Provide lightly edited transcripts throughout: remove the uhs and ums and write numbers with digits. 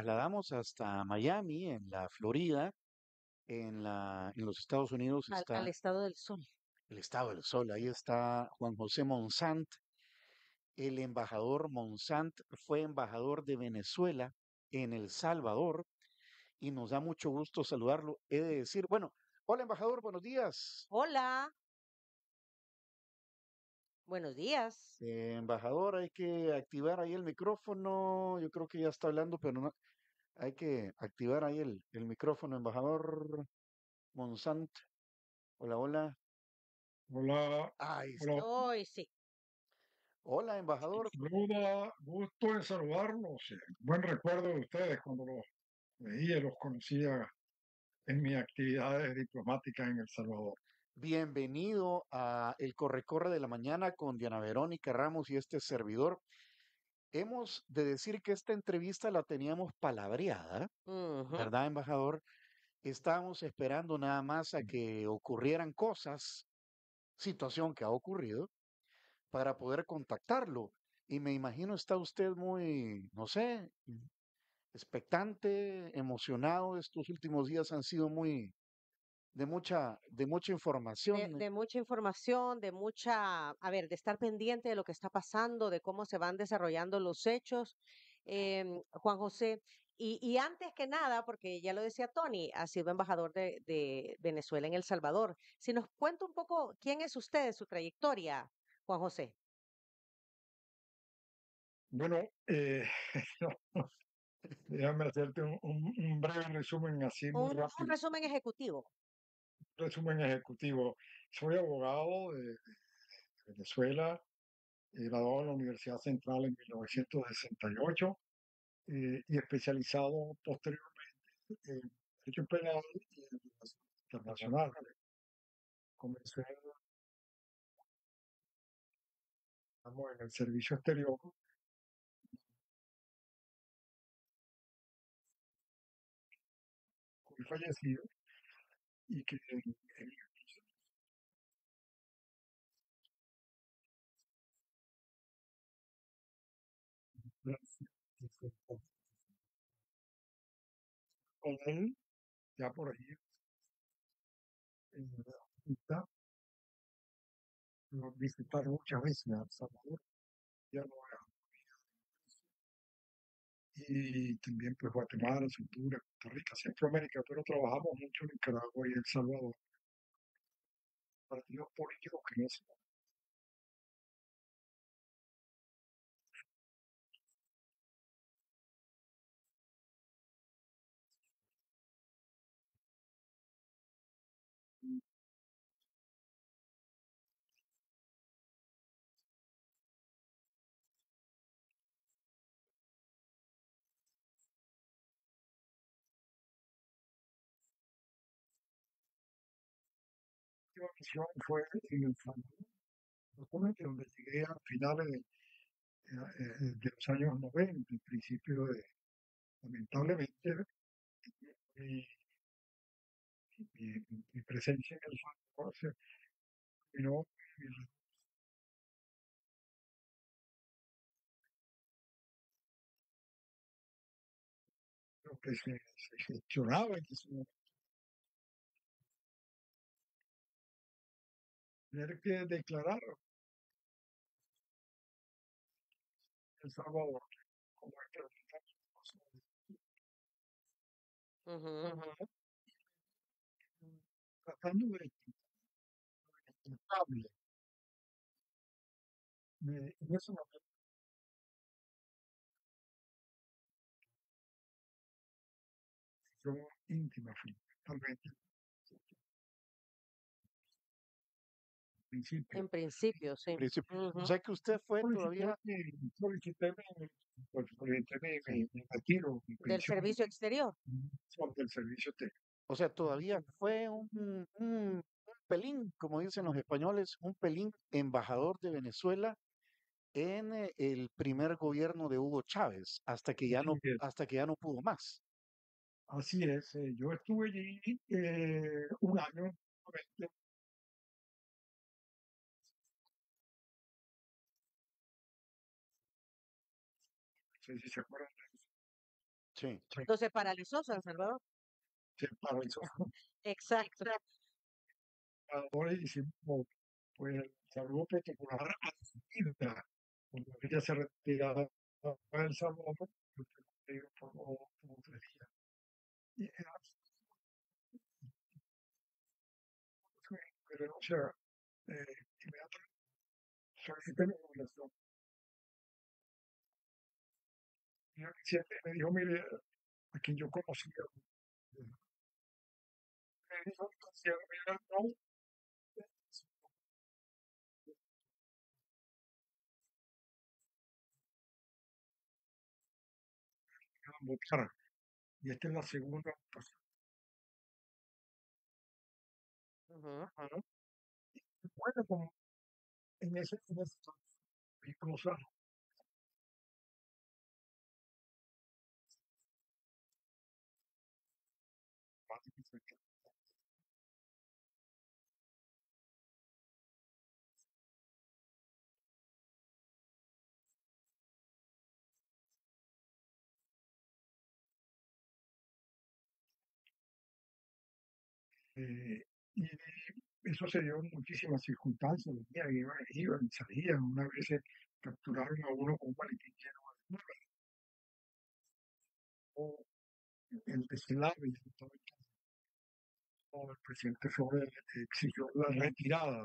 trasladamos hasta Miami, en la Florida, en los Estados Unidos al está estado del sol. el Estado del Sol. Ahí está Juan José Monzant, el embajador Monzant fue embajador de Venezuela en El Salvador y nos da mucho gusto saludarlo. He de decir, bueno, hola embajador, buenos días. Hola, buenos días. Embajador, hay que activar ahí el micrófono. Yo creo que ya está hablando, pero no, hay que activar ahí el micrófono, embajador Monzant. Hola, hola. Hola, Ahí está. hola, Hoy sí. Hola, embajador. saluda, gusto en saludarlos. Buen recuerdo de ustedes cuando los veía, los conocía en mis actividades diplomáticas en El Salvador. Bienvenido a El Corre-Corre de la Mañana con Diana Verónica Ramos y este servidor. Hemos de decir que esta entrevista la teníamos palabreada, Ujú. ¿verdad, embajador? Estábamos esperando nada más a que ocurrieran cosas, situación que ha ocurrido, para poder contactarlo. Y me imagino está usted muy, no sé, expectante, emocionado. Estos últimos días han sido muy de mucha información. De mucha información, de mucha, a ver, de estar pendiente de lo que está pasando, de cómo se van desarrollando los hechos. Juan José, y antes que nada, porque ya lo decía Tony, ha sido embajador de Venezuela en El Salvador. Si nos cuenta un poco quién es usted, su trayectoria, Juan José. Bueno, déjame hacerte un breve resumen así muy Un rápido, resumen ejecutivo. resumen ejecutivo. Soy abogado de Venezuela, graduado en la Universidad Central en 1968 y especializado posteriormente en Derecho Penal y en Relaciones Internacionales. Comencé digamos, en el servicio exterior, fui fallecido y que con él, ya por ahí, en la junta, lo visitar muchas veces a El Salvador, ya no era, y también pues Guatemala, Honduras, Costa Rica, Centroamérica, pero trabajamos mucho en Nicaragua y El Salvador, partidos políticos que en ese momento la última misión fue en El Salvador, justamente donde llegué a finales de los años 90, el principio de, lamentablemente, mi, mi presencia en El Salvador se terminó, lo que se gestionaba en ese momento, tener que declarar El Salvador como este Ujú. tratando de estable. En ese momento, son íntima, fundamentalmente, al principio. En principio, sí. O Ujú. sea que usted fue Solicité, todavía, mi retiro, mi Del pensión servicio exterior. del servicio técnico. o sea, todavía fue un pelín, como dicen los españoles, un pelín embajador de Venezuela en el primer gobierno de Hugo Chávez, Así es, hasta que ya no pudo más. así es. Yo estuve allí un año, nuevamente, no sé si se acuerdan, Sí. se, Entonces paralizó San Salvador. se paralizó. Exacto. Ahora hicimos pues el saludo particular a Hilda, cuando ella se retiraba del Salvador, yo te digo, por 3 días. Y era, pero, o sea, inmediatamente solicité mi jubilación. Y el presidente me dijo, mire, a quien yo conocía, me dijo, mira, no, votar. Y esta es la segunda votación. Ujú. Bueno, como en ese hay cosas más difíciles. Eh, y eso se dio en muchísimas circunstancias. Iban, salían. Una vez capturaron a uno con un maletín lleno de droga, o el deslave. El presidente Flores exigió la retirada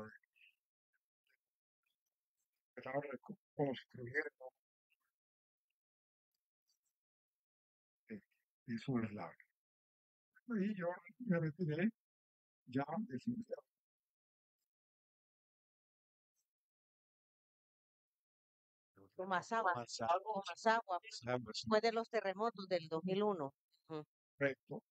de la reconstruir su deslave. Y yo me retiré ya definitivamente. Con más agua, Más con más agua, agua, sí. después de los terremotos del 2001. Ujú. Correcto.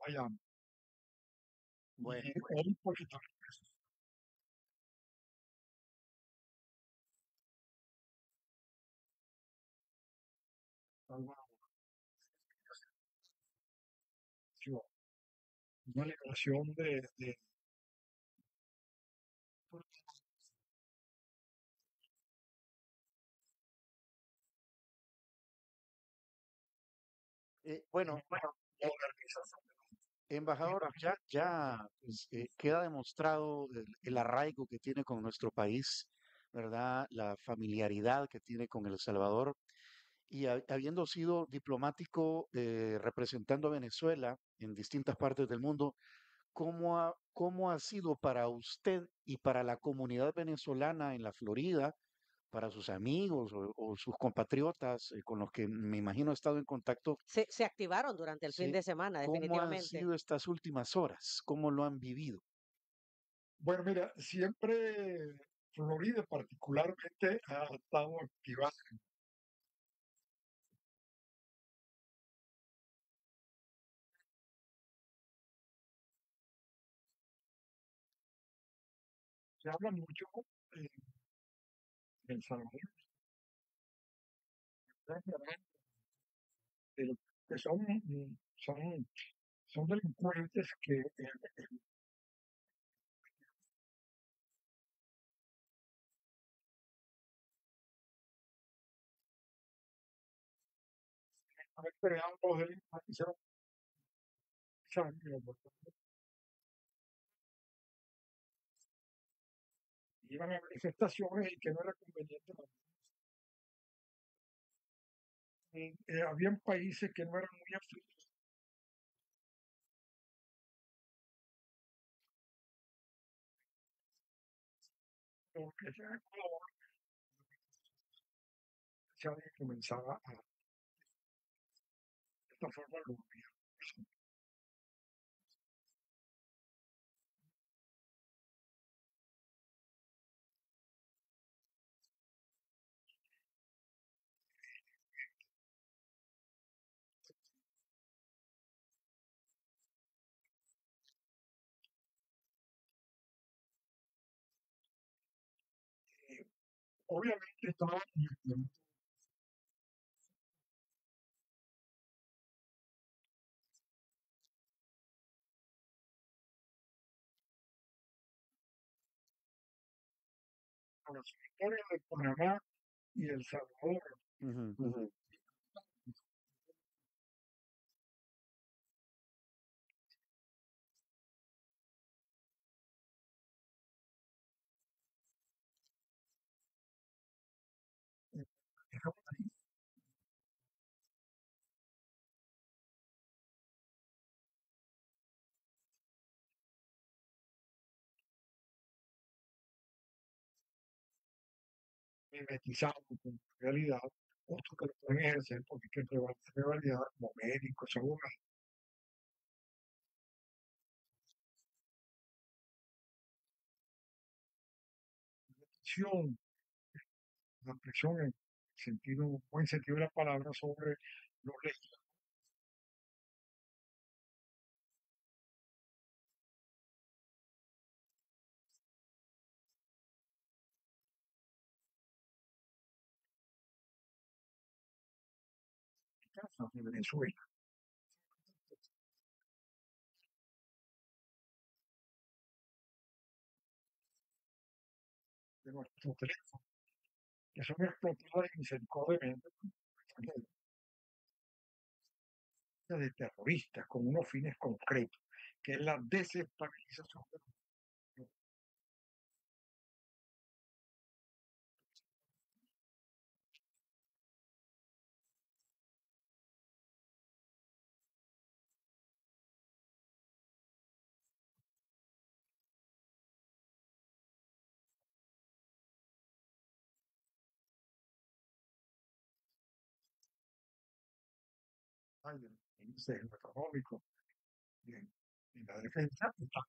Vaya, Bueno, y hoy porque también una liberación de bueno, eh, modernización. embajador, ya pues, queda demostrado el arraigo que tiene con nuestro país, ¿verdad? La familiaridad que tiene con El Salvador. Y habiendo sido diplomático representando a Venezuela en distintas partes del mundo, cómo ha sido para usted y para la comunidad venezolana en la Florida, para sus amigos o sus compatriotas con los que me imagino ha estado en contacto? Se activaron durante el fin Sí, de semana, ¿cómo han definitivamente. sido estas últimas horas? ¿Cómo lo han vivido? Bueno, mira, siempre Florida particularmente ha estado activada. Se habla mucho en El Salvador, de lo que son, son delincuentes que han creado los delincuentes, hicieron iban a manifestaciones y que no era conveniente. Habían países que no eran muy afines, porque ya Ecuador ya comenzaba a esta forma lo obviamente estaba en el tiempo de la historia de Panamá y El Salvador. Ujú. Dejamos ahí. Mimetizado con la realidad, otros que lo pueden ejercer porque hay que prevalecer la realidad como médicos, abogados. Presión, la presión en sentido, buen sentido de la palabra sobre los legisladores de Venezuela, de nuestro teléfono, que son explotadas inmisericordiamente de terroristas con unos fines concretos, que es la desestabilización de los países, índices económicos, en la defensa, está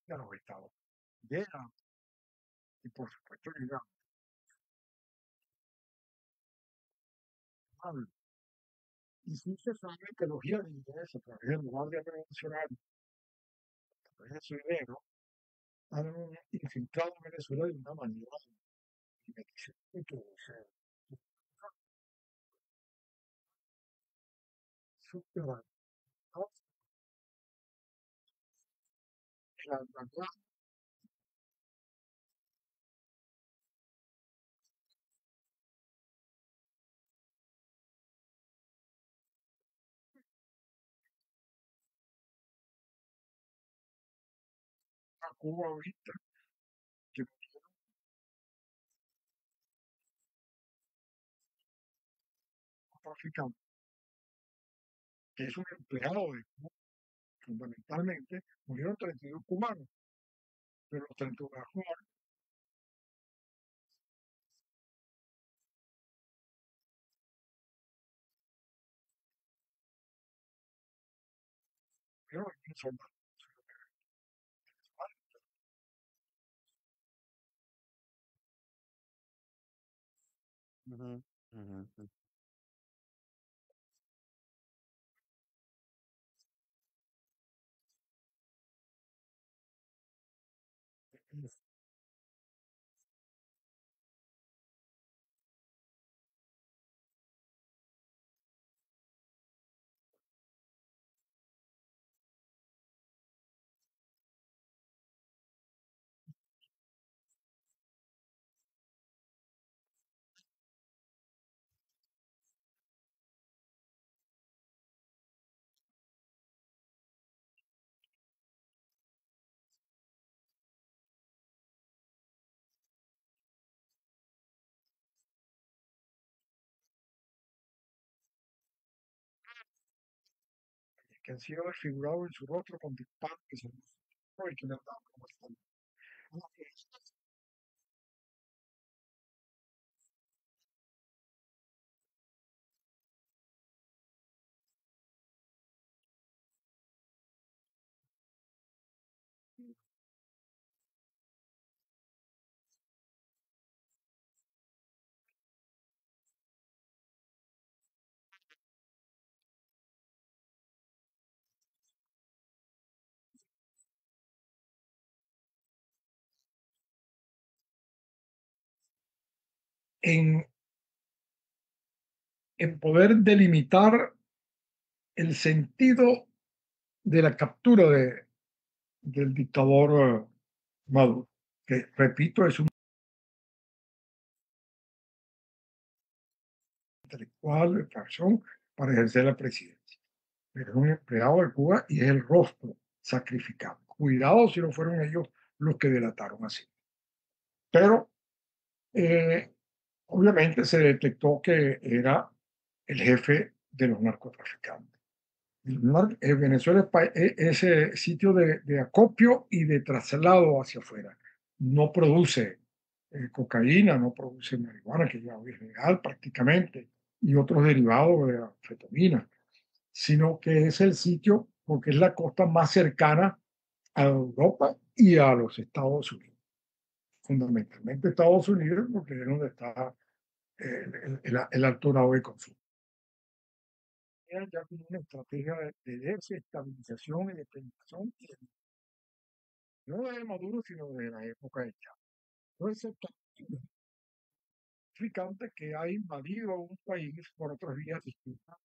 a los estados. Llega, y por supuesto llega mal. Y sí se sabe que los iraníes, a través del Guardia Nacional, a través de su dinero, han infiltrado a Venezuela de una manera que superar la verdad, a Cuba ahorita, que un traficante, que es un empleado de Cuba, fundamentalmente, murieron 32 cubanos, pero los 32 cubanos murieron en soldados. Ujú, ujú, Que han sido desfigurados en su rostro con disparos que se y que le han dado como están. en, en poder delimitar el sentido de la captura del dictador Maduro, que repito, es un intelectual de facción para ejercer la presidencia, pero es un empleado de Cuba y es el rostro sacrificado. Cuidado si no fueron ellos los que delataron así. Pero obviamente se detectó que era el jefe de los narcotraficantes. Venezuela es ese sitio de acopio y de traslado hacia afuera. No produce cocaína, no produce marihuana, que ya hoy es legal prácticamente, y otros derivados de anfetamina, sino que es el sitio porque es la costa más cercana a Europa y a los Estados Unidos. Fundamentalmente Estados Unidos, porque es donde está el alto grado de consumo. Ya como una estrategia de desestabilización y de penetración, no de Maduro, sino de la época de Chávez. Entonces, significante que ha invadido un país por otras vías distintas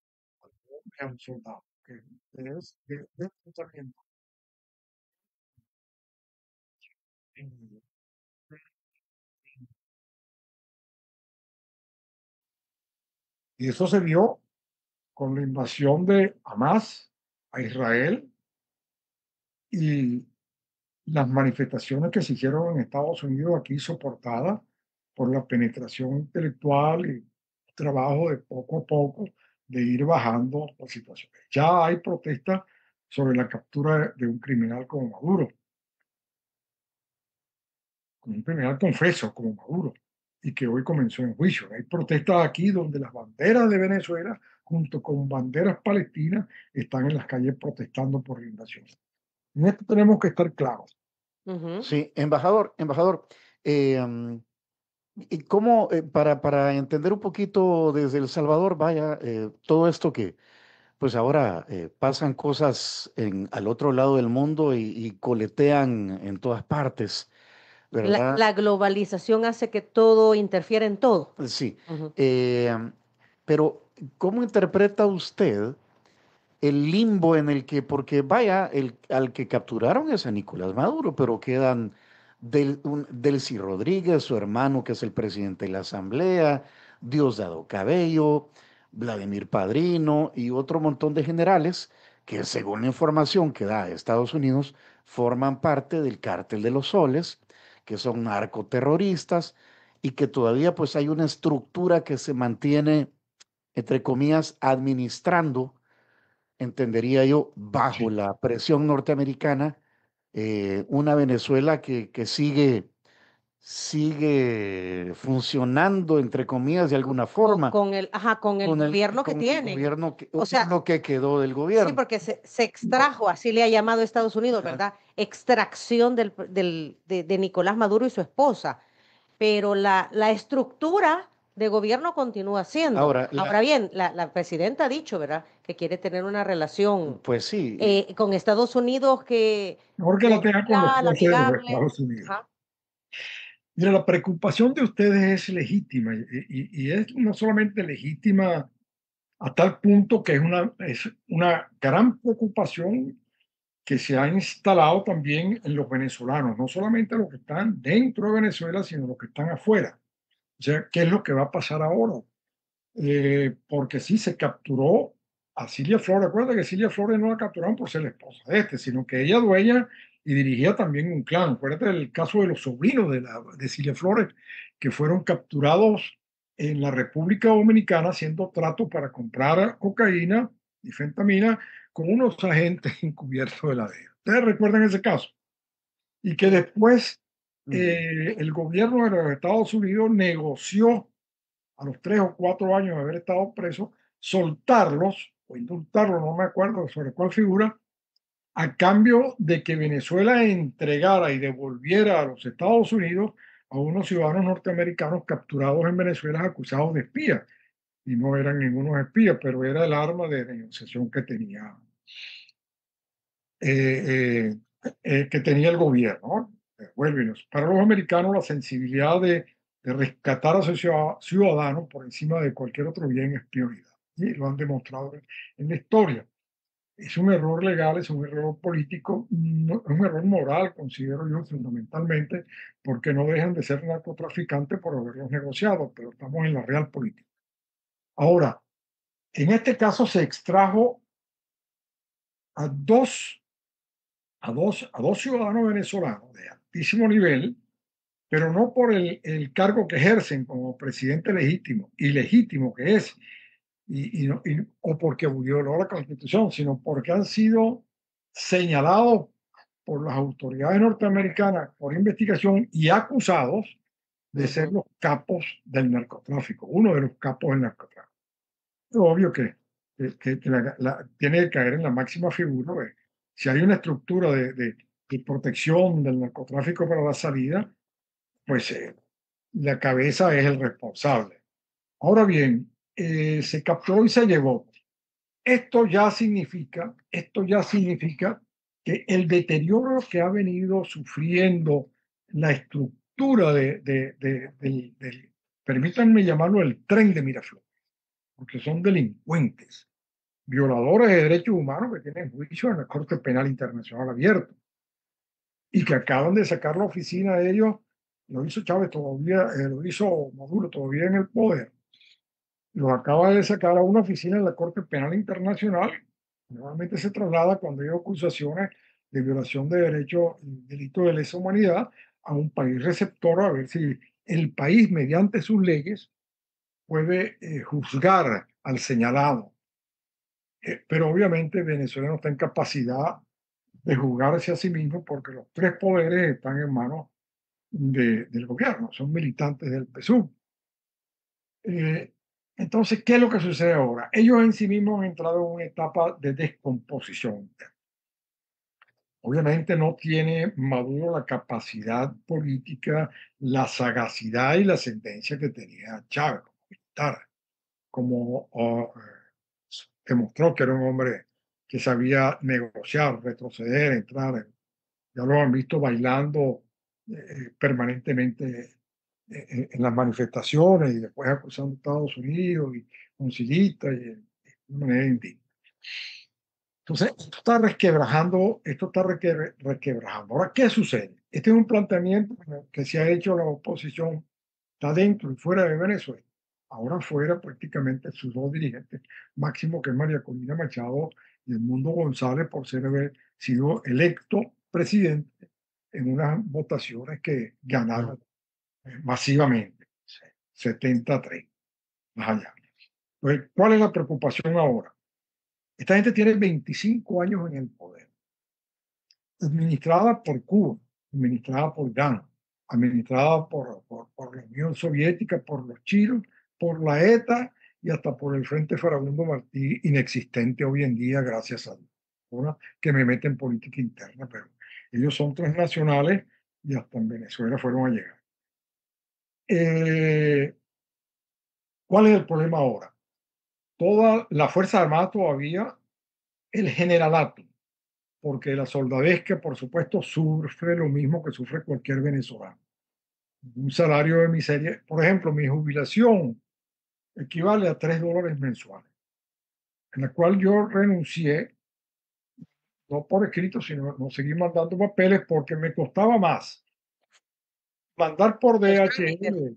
a un soldado, que es de enfrentamiento. Y eso se vio con la invasión de Hamas a Israel y las manifestaciones que se hicieron en Estados Unidos aquí soportadas por la penetración intelectual y trabajo de poco a poco de ir bajando la situación. Ya hay protestas sobre la captura de un criminal como Maduro, con un criminal confeso como Maduro, y que hoy comenzó en juicio. Hay protestas aquí donde las banderas de Venezuela, junto con banderas palestinas, están en las calles protestando por la invasión. En esto tenemos que estar claros. Sí, embajador, ¿y cómo, para entender un poquito desde El Salvador, vaya, todo esto que, pues ahora pasan cosas al otro lado del mundo y coletean en todas partes, ¿verdad? La globalización hace que todo interfiera en todo. Sí, Ujú. pero ¿cómo interpreta usted el limbo en el que, porque vaya, al que capturaron es a Nicolás Maduro, pero quedan Delcy Rodríguez, su hermano que es el presidente de la Asamblea, Diosdado Cabello, Vladimir Padrino y otro montón de generales que según la información que da Estados Unidos forman parte del cártel de los soles, que son narcoterroristas y que todavía pues hay una estructura que se mantiene, entre comillas, administrando, entendería yo, bajo Sí. la presión norteamericana, una Venezuela que sigue funcionando, entre comillas, de alguna forma, Con el gobierno que con el tienen. gobierno O sea, lo que quedó del sí, gobierno. porque se extrajo, así le ha llamado Estados Unidos, Ajá. ¿verdad? Extracción de Nicolás Maduro y su esposa. Pero la estructura de gobierno continúa siendo. Ahora, Ahora bien, la presidenta ha dicho, ¿verdad?, que quiere tener una relación pues sí, con Estados Unidos que Mejor que la tenga con los cordial, jueces de los amigable. Estados Unidos. Ajá. Mira, la preocupación de ustedes es legítima y es no solamente legítima a tal punto que es una gran preocupación que se ha instalado también en los venezolanos, no solamente los que están dentro de Venezuela, sino los que están afuera. O sea, ¿qué es lo que va a pasar ahora? Porque sí se capturó a Cilia Flores. Recuerda que Cilia Flores no la capturaron por ser la esposa de este, sino que ella dueña y dirigía también un clan. Acuérdate del caso de los sobrinos de Cilia Flores, que fueron capturados en la República Dominicana haciendo tratos para comprar cocaína y fentamina con unos agentes encubiertos de la DEA. ¿Ustedes recuerdan ese caso? Y que después ujú. el gobierno de los Estados Unidos negoció a los 3 o 4 años de haber estado presos, soltarlos o indultarlos, no me acuerdo sobre cuál figura, a cambio de que Venezuela entregara y devolviera a los Estados Unidos a unos ciudadanos norteamericanos capturados en Venezuela acusados de espías. Y no eran ningunos espías, pero era el arma de negociación eh, que tenía el gobierno. ¿No? Para los americanos la sensibilidad de de rescatar a su ciudadano por encima de cualquier otro bien es prioridad. Y lo han demostrado en la historia. Es un error legal, es un error político, es un error moral, considero yo, fundamentalmente, porque no dejan de ser narcotraficantes por haberlos negociado, pero estamos en la real política. Ahora, en este caso se extrajo a dos, a dos ciudadanos venezolanos de altísimo nivel, pero no por el cargo que ejercen como presidente legítimo, ilegítimo que es, o porque violó la Constitución, sino porque han sido señalados por las autoridades norteamericanas por investigación y acusados de ser los capos del narcotráfico, uno de los capos del narcotráfico. Es obvio que tiene que caer en la máxima figura. Si hay una estructura de protección del narcotráfico para la salida, pues la cabeza es el responsable. Ahora bien, se capturó y se llevó. Esto ya significa que el deterioro que ha venido sufriendo la estructura permítanme llamarlo el tren de Miraflores, porque son delincuentes, violadores de derechos humanos que tienen juicio en la Corte Penal Internacional abierto y que acaban de sacar la oficina de ellos. Lo hizo Chávez todavía, lo hizo Maduro todavía en el poder. Lo acaba de sacar a una oficina de la Corte Penal Internacional. Normalmente se traslada cuando hay acusaciones de violación de derechos y delitos de lesa humanidad a un país receptor a ver si el país, mediante sus leyes, puede juzgar al señalado. Pero obviamente Venezuela no está en capacidad de juzgarse a sí mismo porque los tres poderes están en manos del gobierno, son militantes del PSUV. Entonces, ¿qué es lo que sucede ahora? Ellos en sí mismos han entrado en una etapa de descomposición. Obviamente no tiene Maduro la capacidad política, la sagacidad y la ascendencia que tenía Chávez como militar, como demostró que era un hombre que sabía negociar, retroceder, entrar. Ya lo han visto bailando permanentemente en las manifestaciones y después acusando a Estados Unidos y concilitas y de manera indigna. Entonces, esto está requebrajando. Ahora, ¿qué sucede? Este es un planteamiento que se ha hecho la oposición, está dentro y fuera de Venezuela. Ahora fuera prácticamente sus dos dirigentes máximo, que es María Corina Machado y Edmundo González, por haber sido electo presidente en unas votaciones que ganaron masivamente, 73, más allá. Entonces, ¿cuál es la preocupación ahora? Esta gente tiene 25 años en el poder, administrada por Cuba, administrada por Irán, administrada por la Unión Soviética, por los chinos, por la ETA y hasta por el Frente Farabundo Martí, inexistente hoy en día, gracias a Dios. Una que me mete en política interna, pero ellos son transnacionales y hasta en Venezuela fueron a llegar. ¿Cuál es el problema ahora? Toda la Fuerza Armada todavía, el generalato, porque la soldadesca, por supuesto, sufre lo mismo que sufre cualquier venezolano. Un salario de miseria. Por ejemplo, mi jubilación equivale a $3 mensuales, en la cual yo renuncié, no por escrito, sino no seguí mandando papeles porque me costaba más mandar por DHL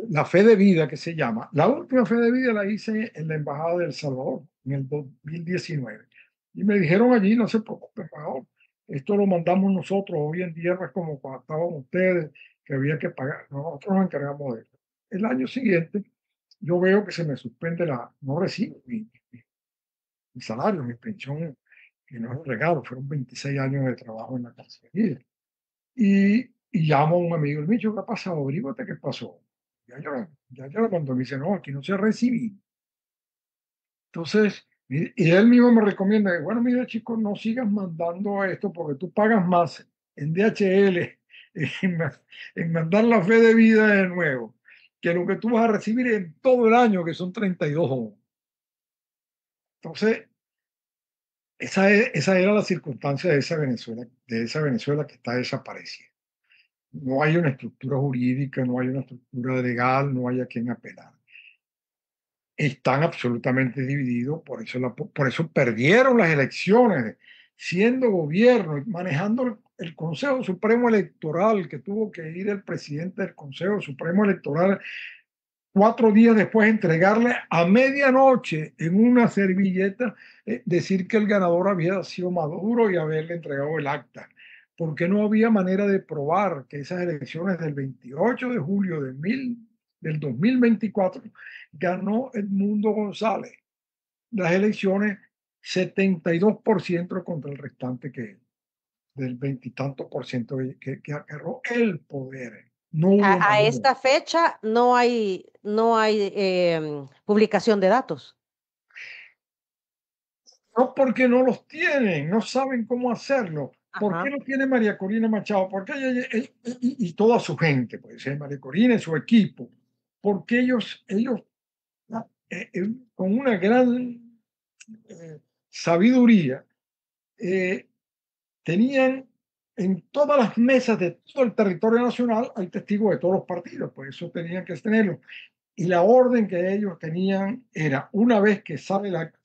la fe de vida que se llama. La última fe de vida la hice en la Embajada de El Salvador en el 2019. Y me dijeron allí, no se preocupe, embajador, esto lo mandamos nosotros. Hoy en día no es como cuando estaban ustedes, que había que pagar. Nosotros nos encargamos de eso. El año siguiente, yo veo que se me suspende no recibo mi salario, mi pensión, que no es un regalo, fueron 26 años de trabajo en la Cancillería. Y llamo a un amigo, el Micho, ¿qué ha pasado? Averígate qué pasó. Ya yo lo mandó, me dice, no, aquí no se ha recibido. Entonces, y él mismo me recomienda, bueno, mira, chicos, no sigas mandando esto porque tú pagas más en DHL, en mandar la fe de vida de nuevo, que lo que tú vas a recibir en todo el año, que son 32 horas. Entonces, esa era la circunstancia de esa Venezuela que está desaparecida. No hay una estructura jurídica, no hay una estructura legal, no hay a quien apelar. Están absolutamente divididos, por eso perdieron las elecciones, siendo gobierno y manejando el Consejo Supremo Electoral, que tuvo que ir el presidente del Consejo Supremo Electoral 4 días después entregarle a medianoche en una servilleta, decir que el ganador había sido Maduro y haberle entregado el acta, porque no había manera de probar que esas elecciones del 28 de julio del 2024 ganó Edmundo González las elecciones 72% contra el restante del veintitantos por ciento que agarró el poder. No hubo A manera. esta fecha no hay publicación de datos. No, porque no los tienen, no saben cómo hacerlo. ¿Por qué Ajá. lo tiene María Corina Machado? Porque y toda su gente, puede ser María Corina y su equipo, porque ellos con una gran sabiduría, eh, tenían en todas las mesas de todo el territorio nacional, hay testigos de todos los partidos, por eso tenían que tenerlo. Y la orden que ellos tenían era, una vez que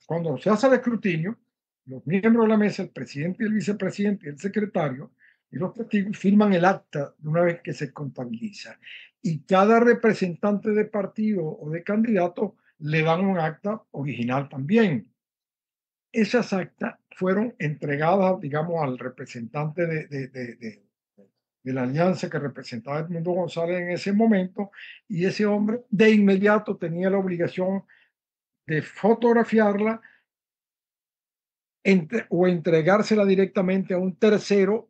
cuando se hace el escrutinio, los miembros de la mesa, el presidente y el vicepresidente y el secretario y los testigos firman el acta de una vez que se contabiliza. Y cada representante de partido o de candidato le dan un acta original también. Esas actas fueron entregadas, digamos, al representante de la alianza que representaba Edmundo González en ese momento, y ese hombre de inmediato tenía la obligación de fotografiarla o entregársela directamente a un tercero,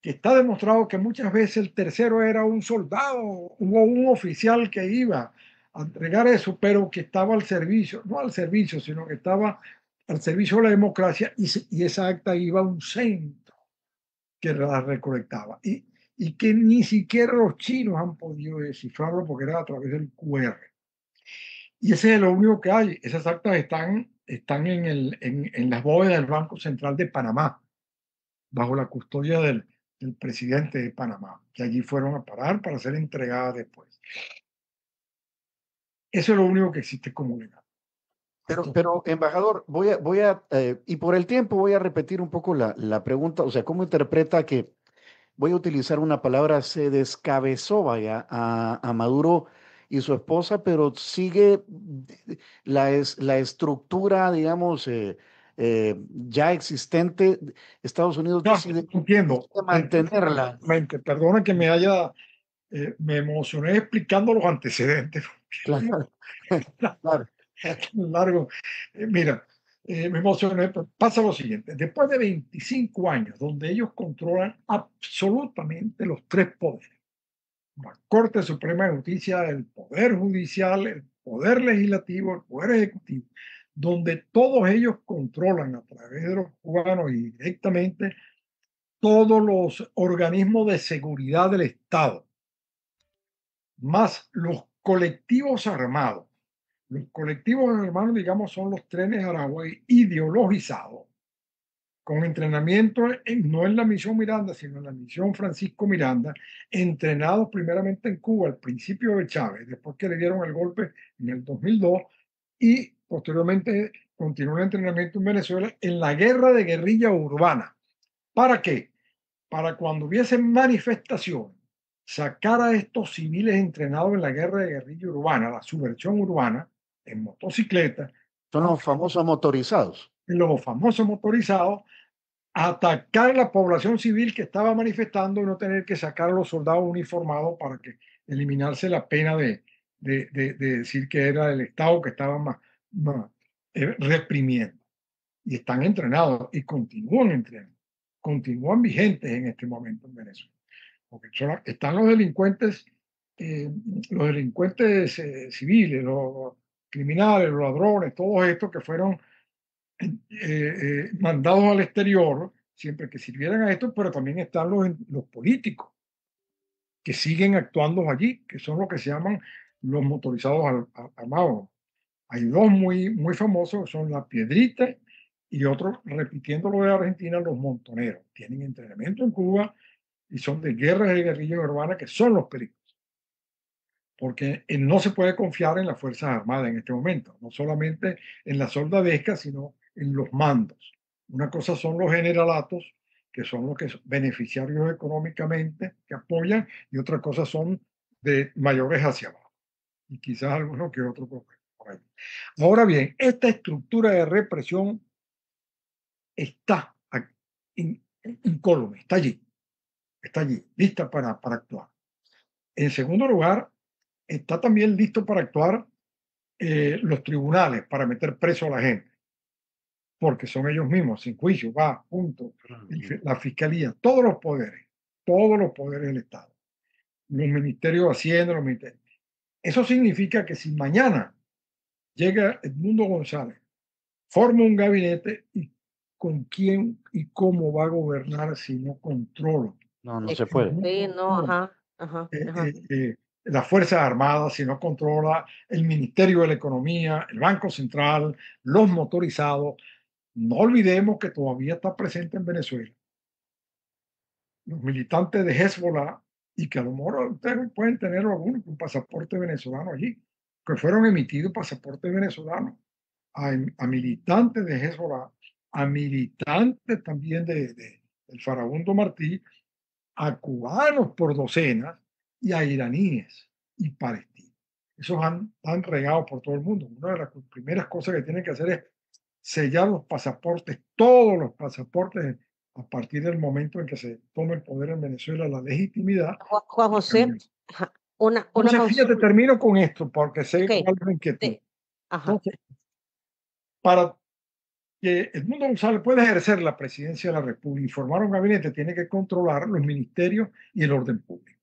que está demostrado que muchas veces el tercero era un soldado o un oficial que iba a entregar eso, pero que estaba al servicio, no al servicio, sino que estaba al servicio de la democracia, y esa acta iba a un centro que la recolectaba. Y que ni siquiera los chinos han podido descifrarlo porque era a través del QR. Y ese es lo único que hay. Esas actas están en las bóvedas del Banco Central de Panamá, bajo la custodia del presidente de Panamá, que allí fueron a parar para ser entregadas después. Eso es lo único que existe como legal. Pero embajador, y por el tiempo voy a repetir un poco la pregunta, o sea, ¿cómo interpreta que, voy a utilizar una palabra, se descabezó, vaya, a Maduro y su esposa, pero sigue la estructura, digamos, ya existente? Estados Unidos No, decide entiendo. mantenerla. Perdona que me emocioné explicando los antecedentes. Claro, claro. Largo. Mira, me emocioné. Pasa lo siguiente: después de 25 años, donde ellos controlan absolutamente los tres poderes, la Corte Suprema de Justicia, el Poder Judicial, el Poder Legislativo, el Poder Ejecutivo, donde todos ellos controlan a través de los cubanos y directamente todos los organismos de seguridad del Estado, más los colectivos armados. Los colectivos armados, digamos, son los trenes Aragüey ideologizados, con entrenamiento no en la misión Miranda, sino en la misión Francisco Miranda, entrenados primeramente en Cuba al principio de Chávez, después que le dieron el golpe en el 2002, y posteriormente continuó el entrenamiento en Venezuela en la guerra de guerrilla urbana. ¿Para qué? Para cuando hubiese manifestaciones, sacar a estos civiles entrenados en la guerra de guerrilla urbana, la subversión urbana, en motocicleta, Son los famosos motorizados. los famosos motorizados, atacar la población civil que estaba manifestando y no tener que sacar a los soldados uniformados para que eliminarse la pena de decir que era el Estado que estaba reprimiendo. Y están entrenados y continúan entrenando, continúan vigentes en este momento en Venezuela. Porque están los delincuentes civiles, los criminales, los ladrones, todos estos que fueron mandados al exterior, siempre que sirvieran a esto, pero también están los políticos que siguen actuando allí, que son los que se llaman los motorizados armados. Hay dos muy famosos, son la Piedrita y otros, repitiendo lo de Argentina, los montoneros. Tienen entrenamiento en Cuba, y son de guerras y guerrillas urbanas, que son los pericos. Porque no se puede confiar en las Fuerzas Armadas en este momento, no solamente en la soldadesca, sino en los mandos. Una cosa son los generalatos, que son los que son beneficiarios económicamente, que apoyan, y otra cosa son de mayores hacia abajo, y quizás alguno que otro por ahí. Ahora bien, esta estructura de represión está incólume, está allí, lista para actuar. En segundo lugar, está también listo para actuar los tribunales, para meter preso a la gente, porque son ellos mismos, sin juicio, va, punto. La fiscalía, todos los poderes del Estado, los ministerios de Hacienda, los ministerios. Eso significa que si mañana llega Edmundo González, forma un gabinete y con quién y cómo va a gobernar si no controla No, no se puede. Sí, no, ajá, ajá, ajá. las Fuerzas Armadas, si no controla el Ministerio de la Economía, el Banco Central, los motorizados. No olvidemos que todavía está presente en Venezuela los militantes de Hezbollah, y que a lo mejor ustedes pueden tener algunos con pasaporte venezolano allí, que fueron emitidos pasaportes venezolanos a militantes de Hezbollah, a militantes también del Farabundo Martí, a cubanos por docenas y a iraníes y palestinos. Esos han regado por todo el mundo. Una de las primeras cosas que tienen que hacer es sellar los pasaportes, todos los pasaportes, a partir del momento en que se tome el poder en Venezuela, la legitimidad. Juan José, ajá, una Entonces, fíjate, consulta. termino con esto porque sé Ok, cuál es la inquietud. ajá. Entonces, para que Edmundo González pueda ejercer la presidencia de la República y formar un gabinete, tiene que controlar los ministerios y el orden público.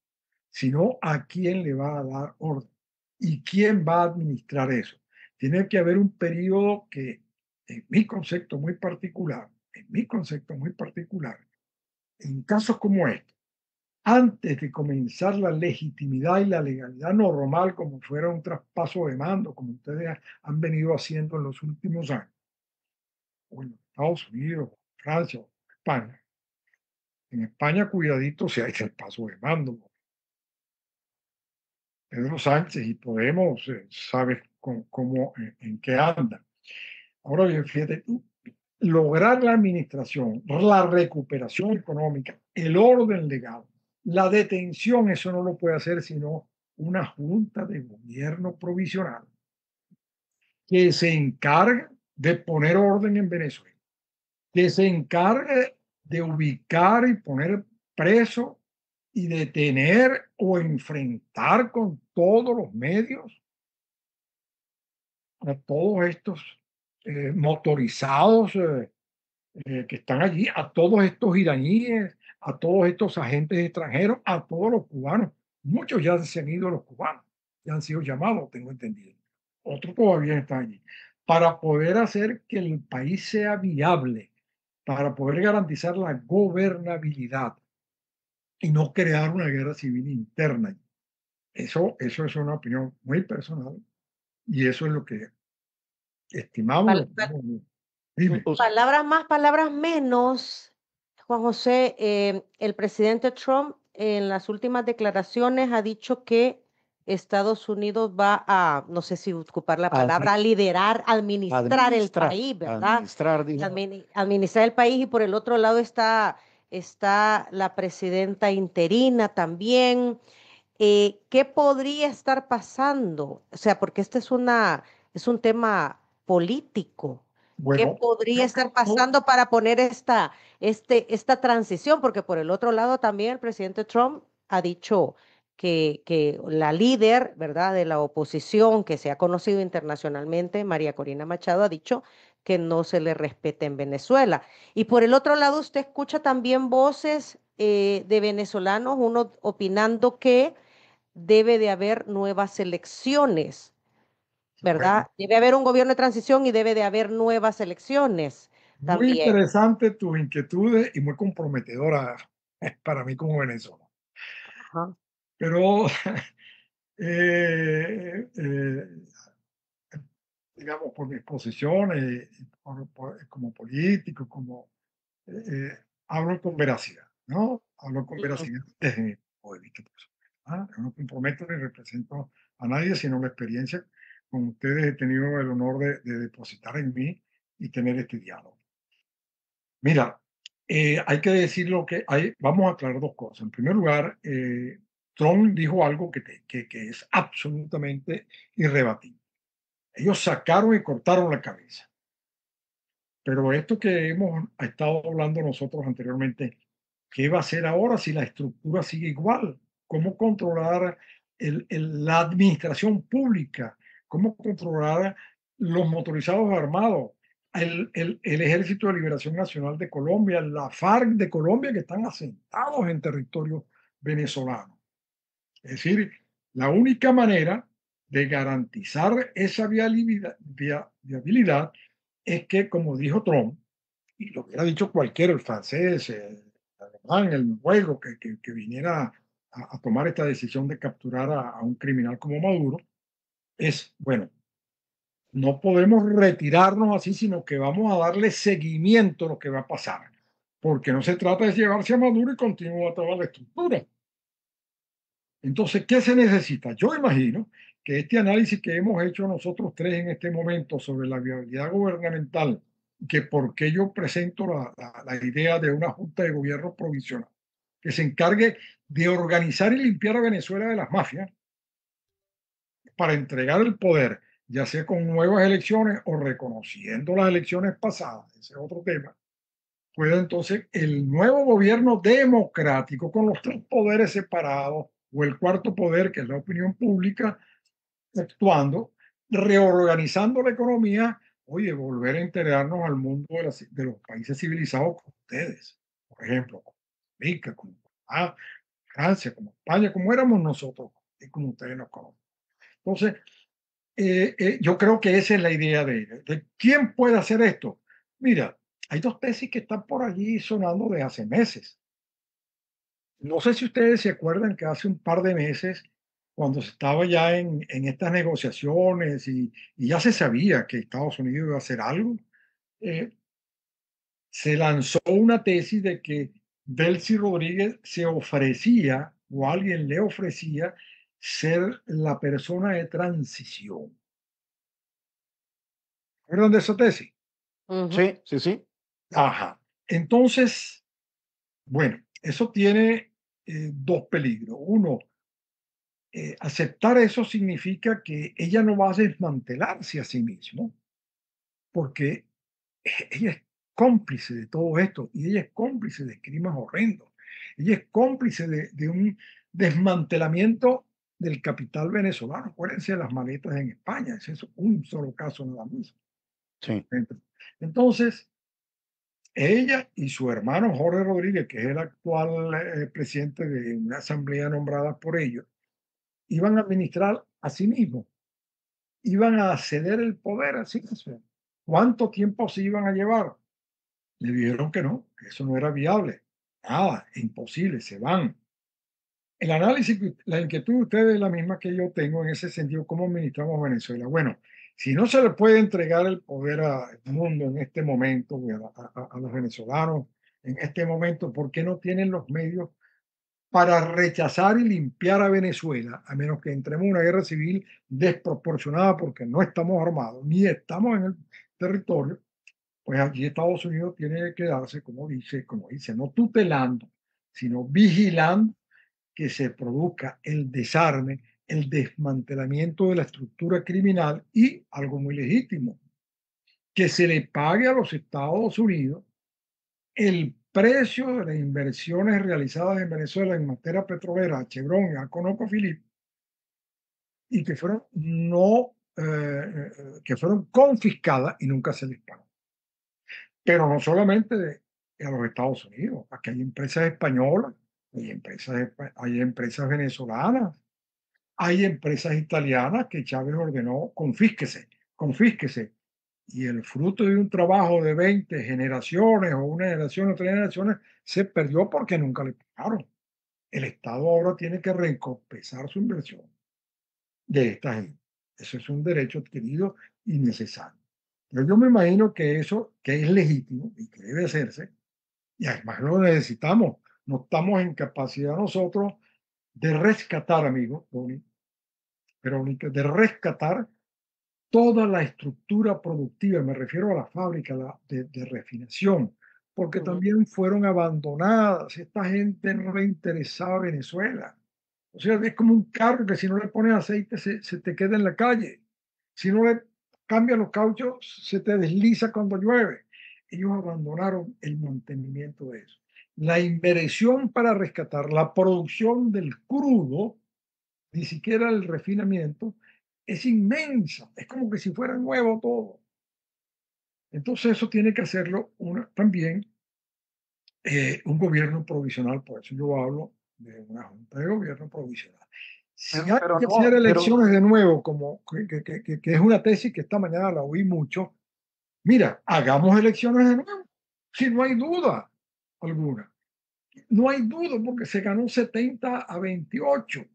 Si no, ¿a quién le va a dar orden? ¿Y quién va a administrar eso? Tiene que haber un periodo que, en mi concepto muy particular, en casos como este, antes de comenzar la legitimidad y la legalidad normal, como fuera un traspaso de mando, como ustedes han venido haciendo en los últimos años, o en Estados Unidos, Francia, España. En España, cuidadito si hay traspaso de mando. Pedro Sánchez y Podemos, sabes cómo, en qué anda. Ahora bien, fíjate tú, lograr la administración, la recuperación económica, el orden legal, la detención, eso no lo puede hacer sino una junta de gobierno provisional que se encargue de poner orden en Venezuela, que se encargue de ubicar y poner preso y detener o enfrentar con todos los medios a todos estos motorizados que están allí, a todos estos iraníes, a todos estos agentes extranjeros, a todos los cubanos. Muchos ya se han ido los cubanos, ya han sido llamados, tengo entendido. Otros todavía están allí. Para poder hacer que el país sea viable, para poder garantizar la gobernabilidad y no crear una guerra civil interna. Eso es una opinión muy personal y eso es lo que estimamos. Pal- pal- Dime. Palabras más, palabras menos. Juan José, el presidente Trump en las últimas declaraciones ha dicho que Estados Unidos va a, no sé si ocupar la palabra, liderar, administrar el país, ¿verdad? Administrar, dijo. Administrar el país, y por el otro lado está la presidenta interina también. ¿Qué podría estar pasando? O sea, porque este es un tema político. ¿Qué Bueno, podría yo estar creo, pasando para poner esta transición? Porque por el otro lado también el presidente Trump ha dicho que la líder, ¿verdad?, de la oposición que se ha conocido internacionalmente, María Corina Machado, ha dicho que no se le respeta en Venezuela. Y por el otro lado, usted escucha también voces de venezolanos, uno opinando que debe de haber nuevas elecciones, bueno, ¿verdad? Debe haber un gobierno de transición y debe de haber nuevas elecciones muy también. interesante tus inquietudes y muy comprometedora para mí como venezolano. Ajá. Pero, eh, eh, digamos, por mis posiciones, como político, hablo con veracidad. ¿no? Hablo con Ujú. veracidad desde mi punto de vista, por supuesto. Yo no comprometo ni represento a nadie, sino la experiencia con ustedes he tenido el honor de depositar en mí y tener este diálogo. Mira, hay que decir lo que hay, vamos a aclarar dos cosas. En primer lugar, Trump dijo algo que es absolutamente irrebatible. Ellos sacaron y cortaron la cabeza. Pero esto que hemos estado hablando nosotros anteriormente, ¿qué va a hacer ahora si la estructura sigue igual? ¿Cómo controlar la administración pública? ¿Cómo controlar los motorizados armados? El Ejército de Liberación Nacional de Colombia, la FARC de Colombia, que están asentados en territorio venezolano. Es decir, la única manera de garantizar esa viabilidad es que, como dijo Trump, y lo hubiera dicho cualquiera, el francés, el alemán, el noruego, que viniera a tomar esta decisión de capturar a un criminal como Maduro, es, bueno, no podemos retirarnos así, sino que vamos a darle seguimiento a lo que va a pasar, porque no se trata de llevarse a Maduro y continuar toda la estructura. Entonces, ¿qué se necesita? Yo imagino que este análisis que hemos hecho nosotros tres en este momento sobre la viabilidad gubernamental, que por qué yo presento la idea de una junta de gobierno provisional, que se encargue de organizar y limpiar a Venezuela de las mafias para entregar el poder, ya sea con nuevas elecciones o reconociendo las elecciones pasadas, ese es otro tema, pueda entonces el nuevo gobierno democrático con los tres poderes separados o el cuarto poder, que es la opinión pública, actuando, reorganizando la economía, oye, volver a integrarnos al mundo de los países civilizados como ustedes, por ejemplo, como Rica, como Francia, como España, como éramos nosotros y como ustedes nos conocen. Entonces, yo creo que esa es la idea de quién puede hacer esto. Mira, hay dos tesis que están por allí sonando desde hace meses. No sé si ustedes se acuerdan que hace un par de meses, cuando se estaba ya en estas negociaciones y ya se sabía que Estados Unidos iba a hacer algo, eh, se lanzó una tesis de que Delcy Rodríguez se ofrecía o alguien le ofrecía ser la persona de transición. ¿Recuerdan de esa tesis? Ujú. Sí, sí, sí. Ajá. Entonces, bueno, eso tiene dos peligros. Uno, aceptar eso significa que ella no va a desmantelarse a sí misma, porque ella es cómplice de todo esto y ella es cómplice de crímenes horrendos. Ella es cómplice de un desmantelamiento del capital venezolano. Acuérdense de las maletas en España, ese es un solo caso nada más. Sí. Entonces, ella y su hermano Jorge Rodríguez, que es el actual presidente de una asamblea nombrada por ellos, iban a administrar a sí mismos, iban a ceder el poder a sí mismos. ¿Cuánto tiempo se iban a llevar? Le dijeron que no, que eso no era viable. Nada, imposible, se van. El análisis, la inquietud de ustedes es la misma que yo tengo en ese sentido, cómo administramos Venezuela. Bueno, si no se le puede entregar el poder al mundo en este momento, a los venezolanos en este momento, ¿por qué no tienen los medios para rechazar y limpiar a Venezuela, a menos que entremos en una guerra civil desproporcionada porque no estamos armados ni estamos en el territorio? Pues allí Estados Unidos tiene que quedarse, como dice, no tutelando, sino vigilando que se produzca el desarme, el desmantelamiento de la estructura criminal y, algo muy legítimo, que se le pague a los Estados Unidos el precio de las inversiones realizadas en Venezuela en materia petrolera, a Chevron y a ConocoPhillips, y que fueron no que fueron confiscadas y nunca se les pagó. Pero no solamente a los Estados Unidos, aquí hay empresas españolas, hay empresas venezolanas, hay empresas italianas que Chávez ordenó confísquese, confísquese. Y el fruto de un trabajo de 20 generaciones o una generación o 3 generaciones se perdió porque nunca le pagaron. El Estado ahora tiene que recompensar su inversión de esta gente. Eso es un derecho adquirido y necesario. Pero yo me imagino que eso, que es legítimo y que debe hacerse, y además lo necesitamos, no estamos en capacidad nosotros de rescatar, amigo, Verónica, de rescatar toda la estructura productiva, me refiero a la fábrica de refinación, porque Ujú. también fueron abandonadas. Esta gente no le interesaba Venezuela. O sea, es como un carro que si no le pones aceite se te queda en la calle. Si no le cambias los cauchos, se te desliza cuando llueve. Ellos abandonaron el mantenimiento de eso. La inversión para rescatar la producción del crudo, ni siquiera el refinamiento, es inmensa. Es como que si fuera nuevo todo. Entonces eso tiene que hacerlo también un gobierno provisional. Por eso yo hablo de una junta de gobierno provisional. Si hay Pero que no, hacer pero elecciones de nuevo, como que es una tesis que esta mañana la oí mucho, mira, hagamos elecciones de nuevo, si no hay duda alguna. No hay duda porque se ganó 70-28.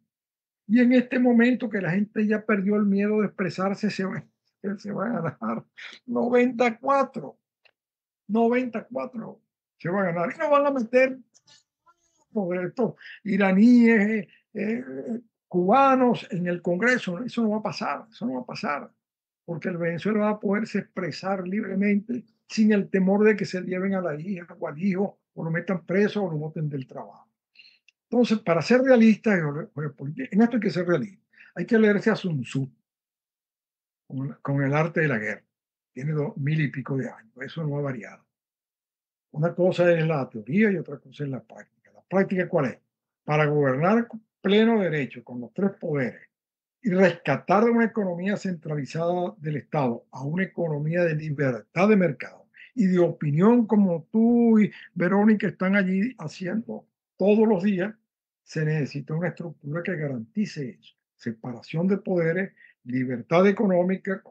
Y en este momento que la gente ya perdió el miedo de expresarse, se va a ganar 94. 94 se va a ganar. Y no van a meter por estos iraníes, cubanos en el Congreso. Eso no va a pasar, eso no va a pasar. Porque el Venezuela va a poderse expresar libremente sin el temor de que se lleven a la hija o al hijo o lo metan preso o lo boten del trabajo. Entonces, para ser realistas, en esto hay que ser realista. Hay que leerse a Sun Tzu con el arte de la guerra. Tiene 2000 y pico de años. Eso no ha variado. Una cosa es la teoría y otra cosa es la práctica. ¿La práctica cuál es? Para gobernar con pleno derecho, con los tres poderes, y rescatar de una economía centralizada del Estado a una economía de libertad de mercado y de opinión como tú y Verónica están allí haciendo todos los días, se necesita una estructura que garantice eso. Separación de poderes, libertad económica,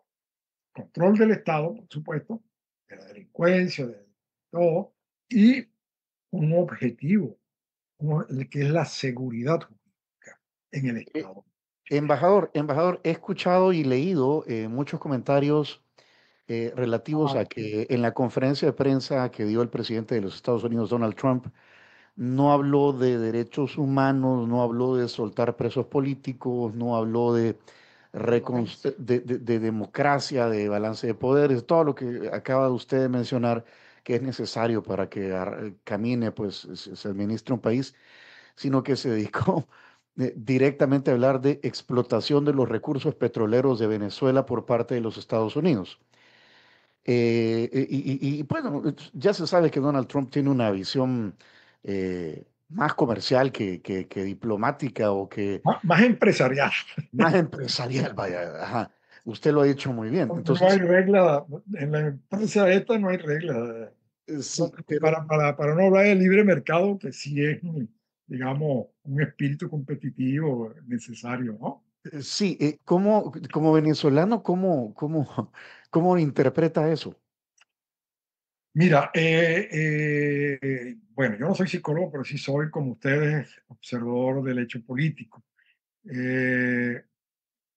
control del Estado, por supuesto, de la delincuencia, de todo, y un objetivo, el que es la seguridad jurídica en el eh, Estado. embajador, he escuchado y leído muchos comentarios relativos a Ah, que en la conferencia de prensa que dio el presidente de los Estados Unidos, Donald Trump, no habló de derechos humanos, no habló de soltar presos políticos, no habló de, Democracia. de democracia, de balance de poderes, todo lo que acaba de usted de mencionar que es necesario para que camine, pues se administre un país, sino que se dedicó directamente a hablar de explotación de los recursos petroleros de Venezuela por parte de los Estados Unidos. Bueno, ya se sabe que Donald Trump tiene una visión más comercial que diplomática o que más empresarial, más empresarial, vaya. Ajá. Usted lo ha dicho muy bien. porque no hay Entonces, regla, en la empresa esta no hay regla. sí, pero Para no hablar de libre mercado, que sí es, digamos, un espíritu competitivo necesario, ¿no? sí, como venezolano, cómo interpreta eso? Mira, bueno, yo no soy psicólogo, pero sí soy, como ustedes, observador del hecho político. Eh,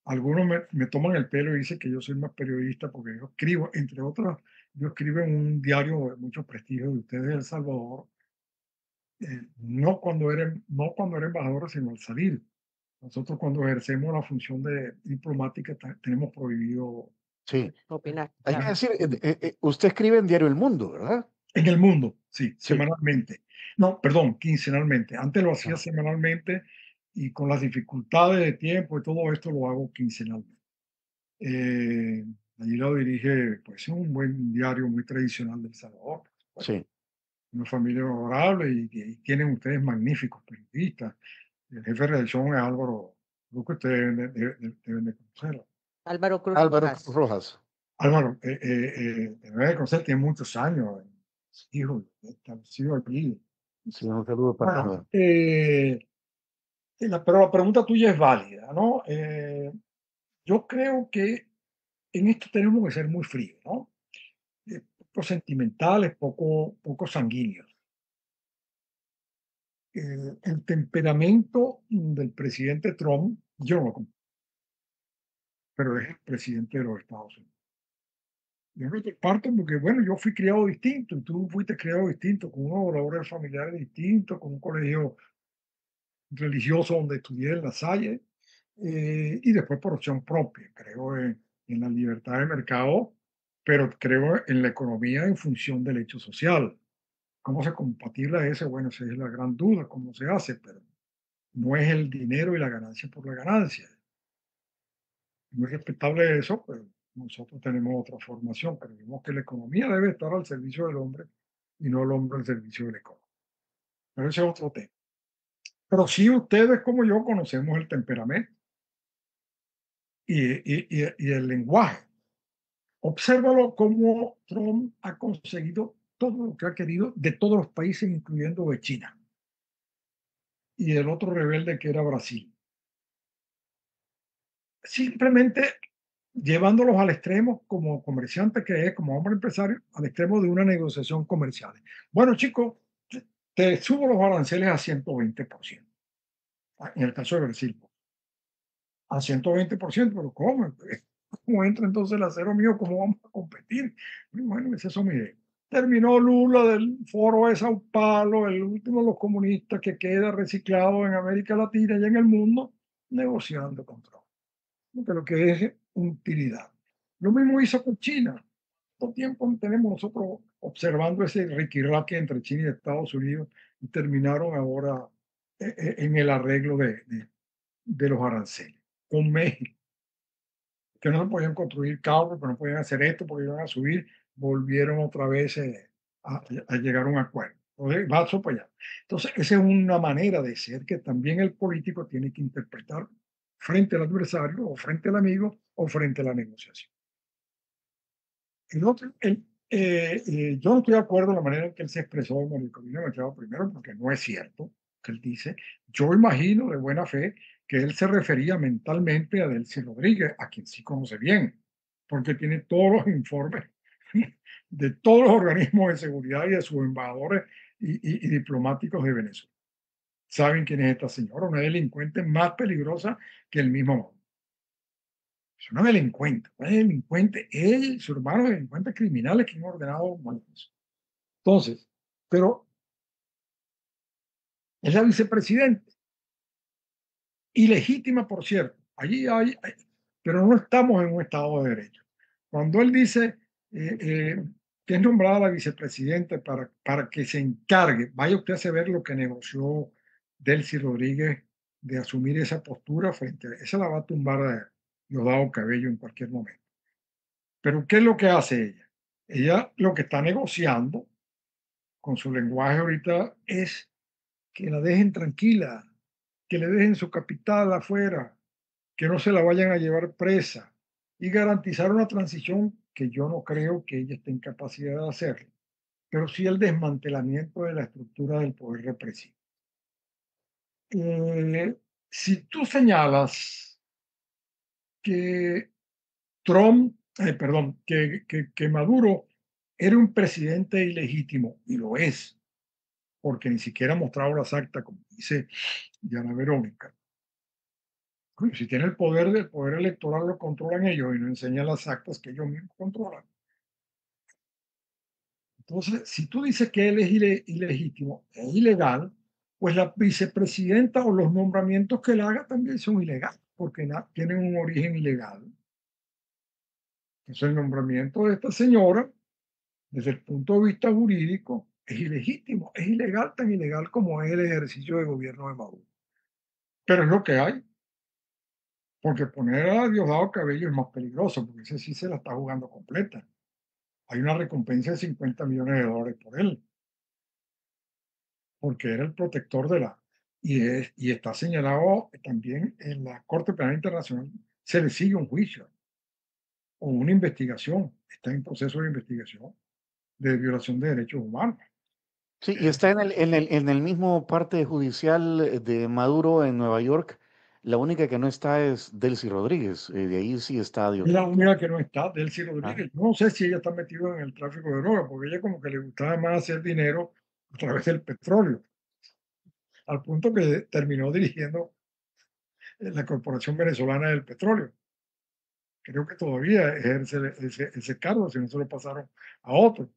Algunos me toman el pelo y dicen que yo soy más periodista porque yo escribo, entre otros, yo escribo en un diario de mucho prestigio de ustedes de El Salvador, no cuando era embajador, sino al salir. Nosotros cuando ejercemos la función de diplomática tenemos prohibido Sí. Opinar, Hay que claro. decir, usted escribe en Diario El Mundo, ¿verdad? en el mundo, sí, Sí. semanalmente. No, perdón, quincenalmente. Antes lo hacía Ah, semanalmente y con las dificultades de tiempo y todo esto lo hago quincenalmente. Eh, Allí lo dirige, pues, es un buen diario muy tradicional de El Salvador, por supuesto. sí. Una familia honorable y tienen ustedes magníficos periodistas. El jefe de redacción es Álvaro, creo que ustedes deben de conocerlo. Álvaro Cruz Álvaro Rojas. Rojas. Álvaro, debe de conocer, tiene muchos años, hijo, establecido aquí. Sí, un saludo para Bueno, Álvaro. pero la pregunta tuya es válida, ¿no? Yo creo que en esto tenemos que ser muy fríos, ¿no? Poco sentimentales, poco sanguíneos. El temperamento del presidente Trump, yo no lo comparto, pero es el presidente de los Estados Unidos. Yo no te parto porque, bueno, yo fui criado distinto, y tú fuiste criado distinto, con unos valores familiares distintos, con un colegio religioso donde estudié en La Salle, y después por opción propia. Creo en la libertad de mercado, pero creo en la economía en función del hecho social. ¿Cómo se compatible eso? Bueno, esa es la gran duda, cómo se hace, pero no es el dinero y la ganancia por la ganancia. Muy respetable eso, pero nosotros tenemos otra formación. Creemos que la economía debe estar al servicio del hombre y no el hombre al servicio de la economía. Pero ese es otro tema. Pero sí ustedes como yo conocemos el temperamento y el lenguaje. Obsérvalo cómo Trump ha conseguido todo lo que ha querido de todos los países, incluyendo de China y el otro rebelde que era Brasil. Simplemente llevándolos al extremo como comerciante que es, como hombre empresario, al extremo de una negociación comercial. Bueno, chicos, te subo los aranceles a 120%. En el caso de Brasil, a 120%, pero ¿cómo? ¿Cómo entra entonces el acero mío? ¿Cómo vamos a competir? Bueno, esa es mi idea. Terminó Lula del foro de Sao Paulo, el último de los comunistas que queda reciclado en América Latina y en el mundo, negociando con Trump, pero que es utilidad. Lo mismo hizo con China. ¿Cuánto tiempo tenemos nosotros observando ese riquirraque entre China y Estados Unidos y terminaron ahora en el arreglo de los aranceles? Con México, que no se podían construir carros, que no podían hacer esto porque iban a subir, volvieron otra vez a llegar a un acuerdo. Entonces, va para allá. Entonces, esa es una manera de ser que también el político tiene que interpretar frente al adversario o frente al amigo o frente a la negociación. El otro, yo no estoy de acuerdo en la manera en que él se expresó en el Camino Machado primero, porque no es cierto que él dice. Yo imagino de buena fe que él se refería mentalmente a Delcy Rodríguez, a quien sí conoce bien, porque tiene todos los informes de todos los organismos de seguridad y de sus embajadores y diplomáticos de Venezuela. Saben quién es esta señora, una delincuente más peligrosa que el mismo Maduro. Es una delincuente, él y su hermano delincuentes criminales que han ordenado muertes. Entonces, pero es la vicepresidenta, ilegítima, por cierto. Allí pero no estamos en un Estado de Derecho. Cuando él dice que es nombrada la vicepresidenta para que se encargue, vaya usted a saber lo que negoció Delcy Rodríguez de asumir esa postura frente a esa la va a tumbar a Diosdado Cabello en cualquier momento. Pero ¿qué es lo que hace ella? Ella lo que está negociando con su lenguaje ahorita es que la dejen tranquila, que le dejen su capital afuera, que no se la vayan a llevar presa y garantizar una transición que yo no creo que ella esté en capacidad de hacerlo, pero sí el desmantelamiento de la estructura del poder represivo. Si tú señalas que Trump, perdón, que Maduro era un presidente ilegítimo, y lo es, porque ni siquiera ha mostrado las actas, como dice Diana Verónica. Coño, si tiene el poder electoral lo controlan ellos y no enseñan las actas que ellos mismos controlan. Entonces, si tú dices que él es ilegítimo, es ilegal, pues la vicepresidenta o los nombramientos que él haga también son ilegales, porque tienen un origen ilegal. Entonces, el nombramiento de esta señora, desde el punto de vista jurídico, es ilegítimo, es ilegal, tan ilegal como es el ejercicio de gobierno de Maduro. Pero es lo que hay, porque poner a Diosdado Cabello es más peligroso, porque ese sí se la está jugando completa. Hay una recompensa de $50 millones por él, porque era el protector de la... Y está señalado también en la Corte Penal Internacional, se le sigue un juicio o una investigación, está en proceso de investigación de violación de derechos humanos. Sí, y está en el mismo parte judicial de Maduro en Nueva York. La única que no está es Delcy Rodríguez. De ahí sí está Es la Diosdado. única que no está, Delcy Ah, Rodríguez. No sé si ella está metida en el tráfico de drogas, porque ella como que le gustaba más hacer dinero a través del petróleo, al punto que terminó dirigiendo la Corporación Venezolana del Petróleo. creo que todavía ejerce ese cargo, si no se lo pasaron a otro.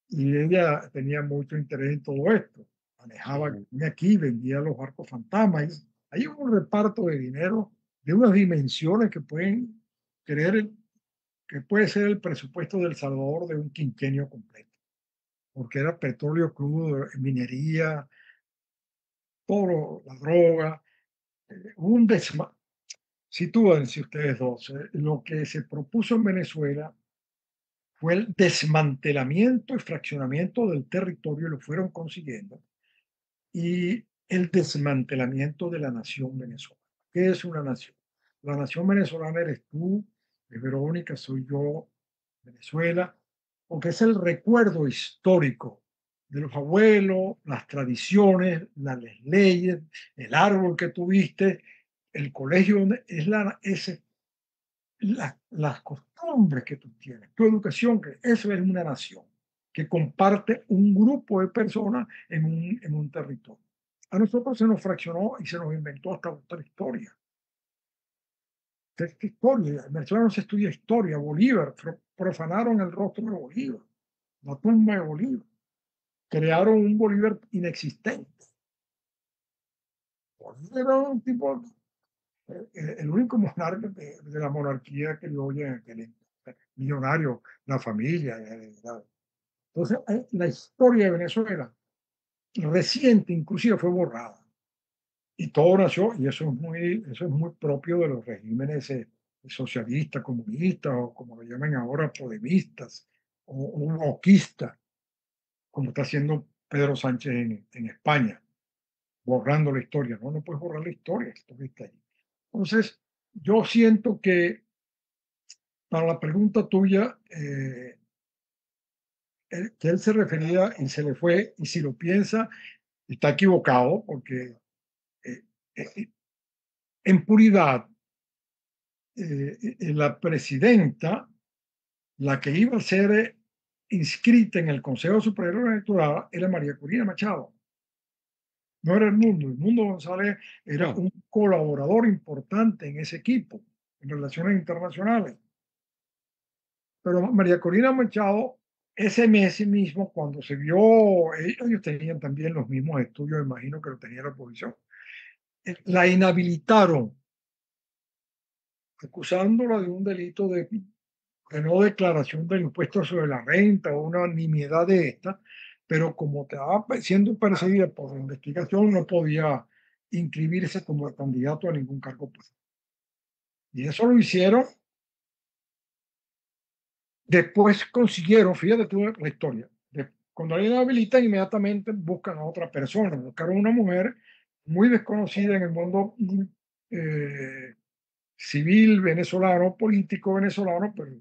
Y ella tenía mucho interés en todo esto. Manejaba Ujú. aquí, vendía los barcos fantasmas. Hay un reparto de dinero de unas dimensiones que pueden creer que puede ser el presupuesto del Salvador de un quinquenio completo, porque era petróleo crudo, minería, todo, la droga, un desma. Sitúense ustedes dos, lo que se propuso en Venezuela fue el desmantelamiento y fraccionamiento del territorio, y lo fueron consiguiendo, y el desmantelamiento de la nación venezolana. ¿Qué es una nación? La nación venezolana eres tú, es Verónica, soy yo, Venezuela, porque es el recuerdo histórico de los abuelos, las tradiciones, las leyes, el árbol que tuviste, el colegio, las costumbres que tú tienes, tu educación, que eso es una nación que comparte un grupo de personas en un territorio. A nosotros se nos fraccionó y se nos inventó hasta otra historia. Esta historia, en Venezuela no se estudia historia. Bolívar, profanaron el rostro de Bolívar, la tumba de Bolívar. Crearon un Bolívar inexistente. Bolívar era un tipo, el único monarca de la monarquía que yo oye en aquel millonario, la familia. Entonces, la historia de Venezuela reciente inclusive fue borrada. Y todo nació, y eso es muy propio de los regímenes socialistas, comunistas, o como lo llaman ahora, podemistas, o boquistas, como está haciendo Pedro Sánchez en España, borrando la historia. No, no puedes borrar la historia está ahí. Entonces, yo siento que para la pregunta tuya, que él se refería y se le fue, y si lo piensa, está equivocado, porque eh, eh, en puridad, la presidenta, la que iba a ser inscrita en el Consejo Superior Electoral, era María Corina Machado. No era el Mundo. El Mundo González era Mm. un colaborador importante en ese equipo, en relaciones internacionales. Pero María Corina Machado, ese mes mismo, cuando se vio, ellos tenían también los mismos estudios, imagino que lo tenía la oposición, la inhabilitaron, acusándola de un delito de no declaración del impuesto sobre la renta o una nimiedad de esta, pero como estaba siendo perseguida por la investigación, no podía inscribirse como candidato a ningún cargo público. Y eso lo hicieron. Después consiguieron, fíjate tú la historia, cuando alguien la habilitan, inmediatamente buscan a otra persona, buscaron una mujer muy desconocida en el mundo eh, civil venezolano, político venezolano, pero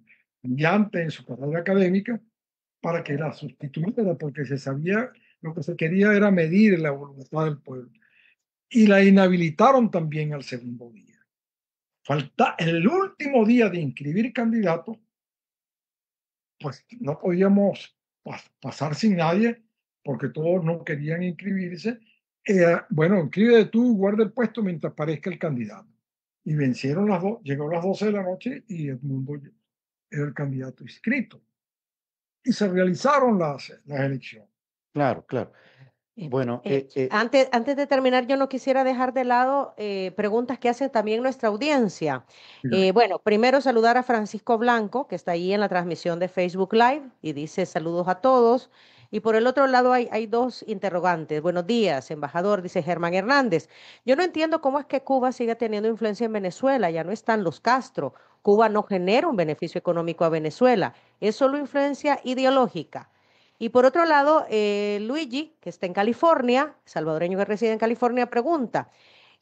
brillante en su carrera académica, para que la sustituyera, porque se sabía, lo que se quería era medir la voluntad del pueblo. Y la inhabilitaron también al segundo día. Falta el último día de inscribir candidatos, pues no podíamos pasar sin nadie, porque todos no querían inscribirse. Bueno, inscríbete tú, guarda el puesto mientras aparezca el candidato. Y vencieron las dos, llegó a las 12 de la noche y Edmundo era el candidato inscrito. Y se realizaron las elecciones. Claro, claro. Eh, Bueno, antes de terminar, yo no quisiera dejar de lado preguntas que hace también nuestra audiencia. Dígame. Bueno, primero saludar a Francisco Blanco, que está ahí en la transmisión de Facebook Live y dice saludos a todos. Y por el otro lado hay dos interrogantes. Buenos días, embajador, dice Germán Hernández. Yo no entiendo cómo es que Cuba sigue teniendo influencia en Venezuela, ya no están los Castro. Cuba no genera un beneficio económico a Venezuela, es solo influencia ideológica. Y por otro lado, Luigi, que está en California, salvadoreño que reside en California, pregunta,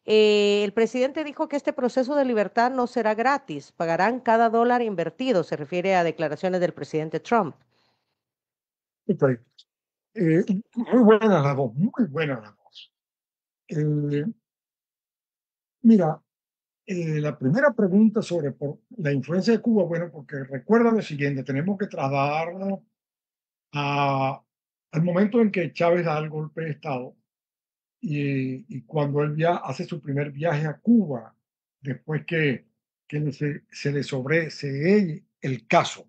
el presidente dijo que este proceso de libertad no será gratis, pagarán cada dólar invertido, se refiere a declaraciones del presidente Trump. Ok. Muy buenas las dos, muy buenas las dos. Eh, mira, la primera pregunta sobre la influencia de Cuba, bueno, porque recuerda lo siguiente, tenemos que trasladarnos al momento en que Chávez da el golpe de Estado, y cuando él ya hace su primer viaje a Cuba, después que que se le sobresee el caso.